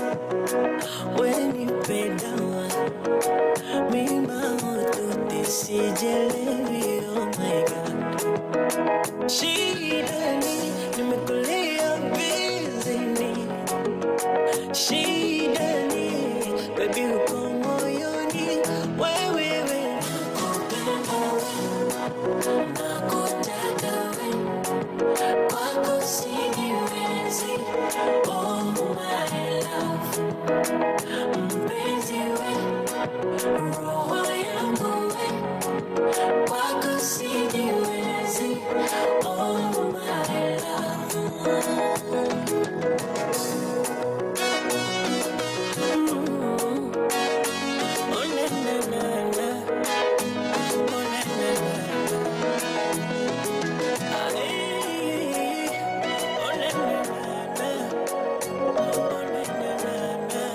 S1: when you pay down, mima ututi sijelewi, oh my God. Shidani, nimekulia bizini, shidani, baby uko moyoni, wewe nakutaka we, kwako sijiwezi, oh my love, mpenzi we, roho yangu we, kwako sijiwezi, oh my love. Oh na na na na, oh na na na na, ay, oh na na na na, oh na na na na,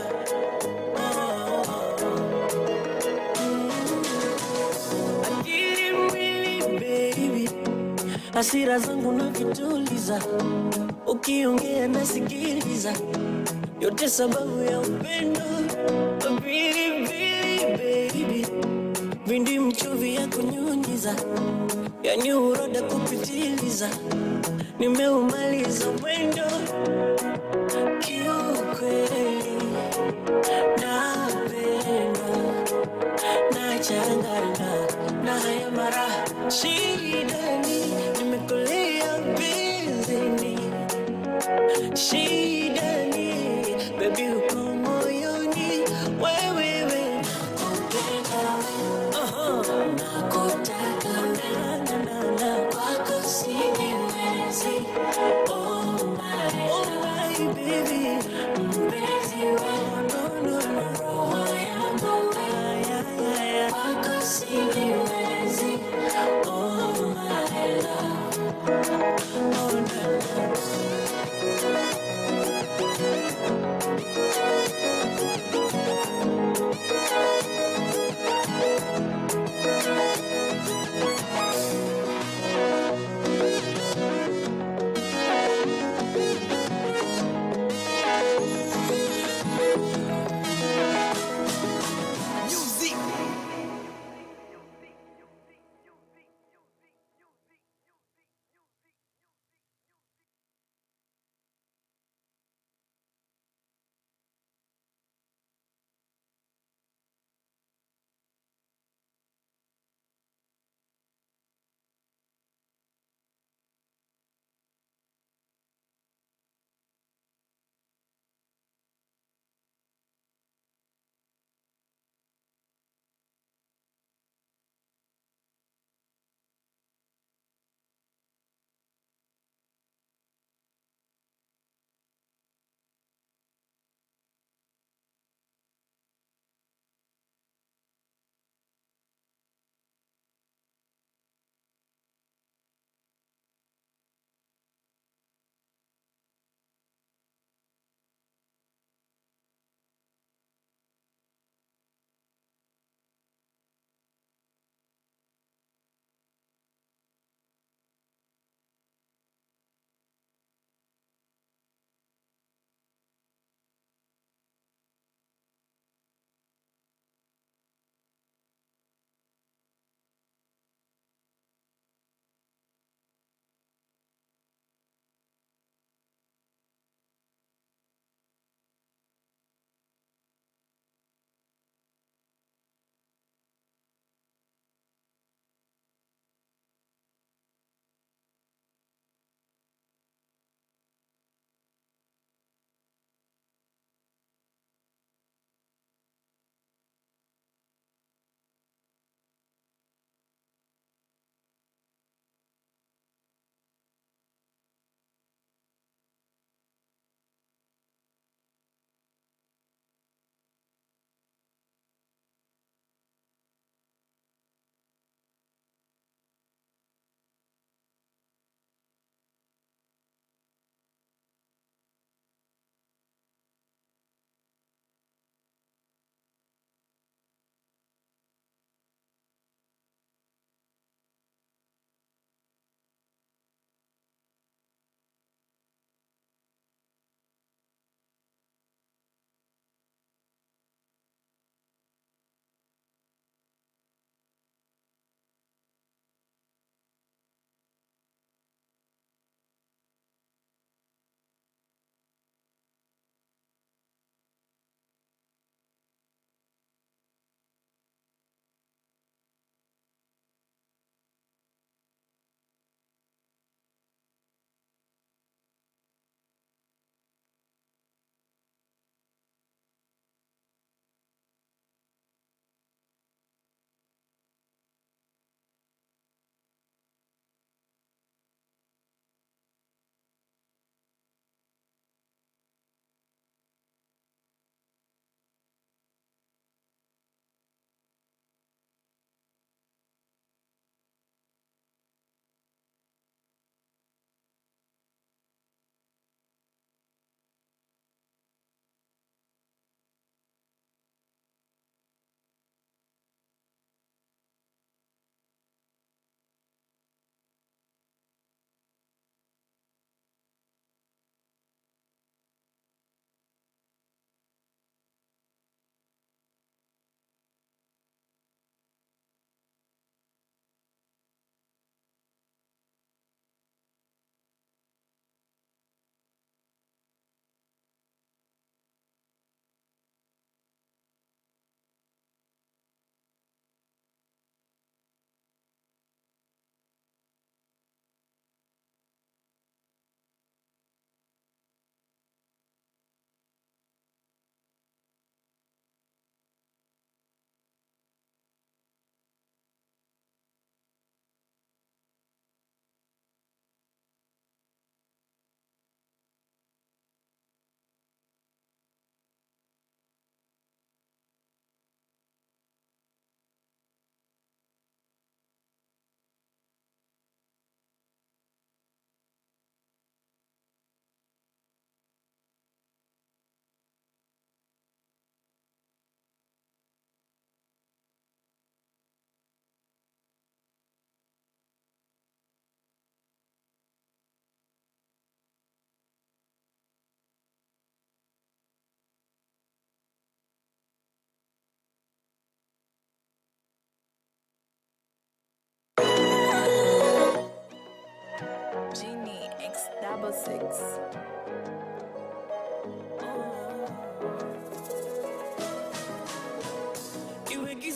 S1: akili mwili baby, hasira zangu na vituliza, ukiongea nasikiliza, yote sababu ya upendo, pili baby, vindi mchuvi ya kunyunyiza, yani uroda kupitiliza, nimeumaliza mwendo, kiukweli napenda, nachangana na haya mara, shidani, nimekulia bizini, shidani, baby uko moyoni, wewe nakupenda, nakutaka na kwako sijiwezi, oh my baby, mpenzi wangu, roho yangu we, kwako sijiwezi, oh my love, oh na na.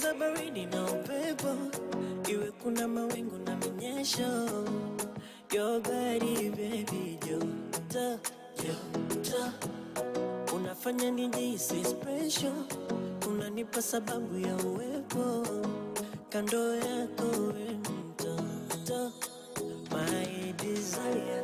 S1: giza baridi na upepo, iwe kuna mawingu na minyesho. Your body baby joto, joto, unafanya nijihisi special, unanipa sababu ya uwepo kando yako we mtoto, my desire.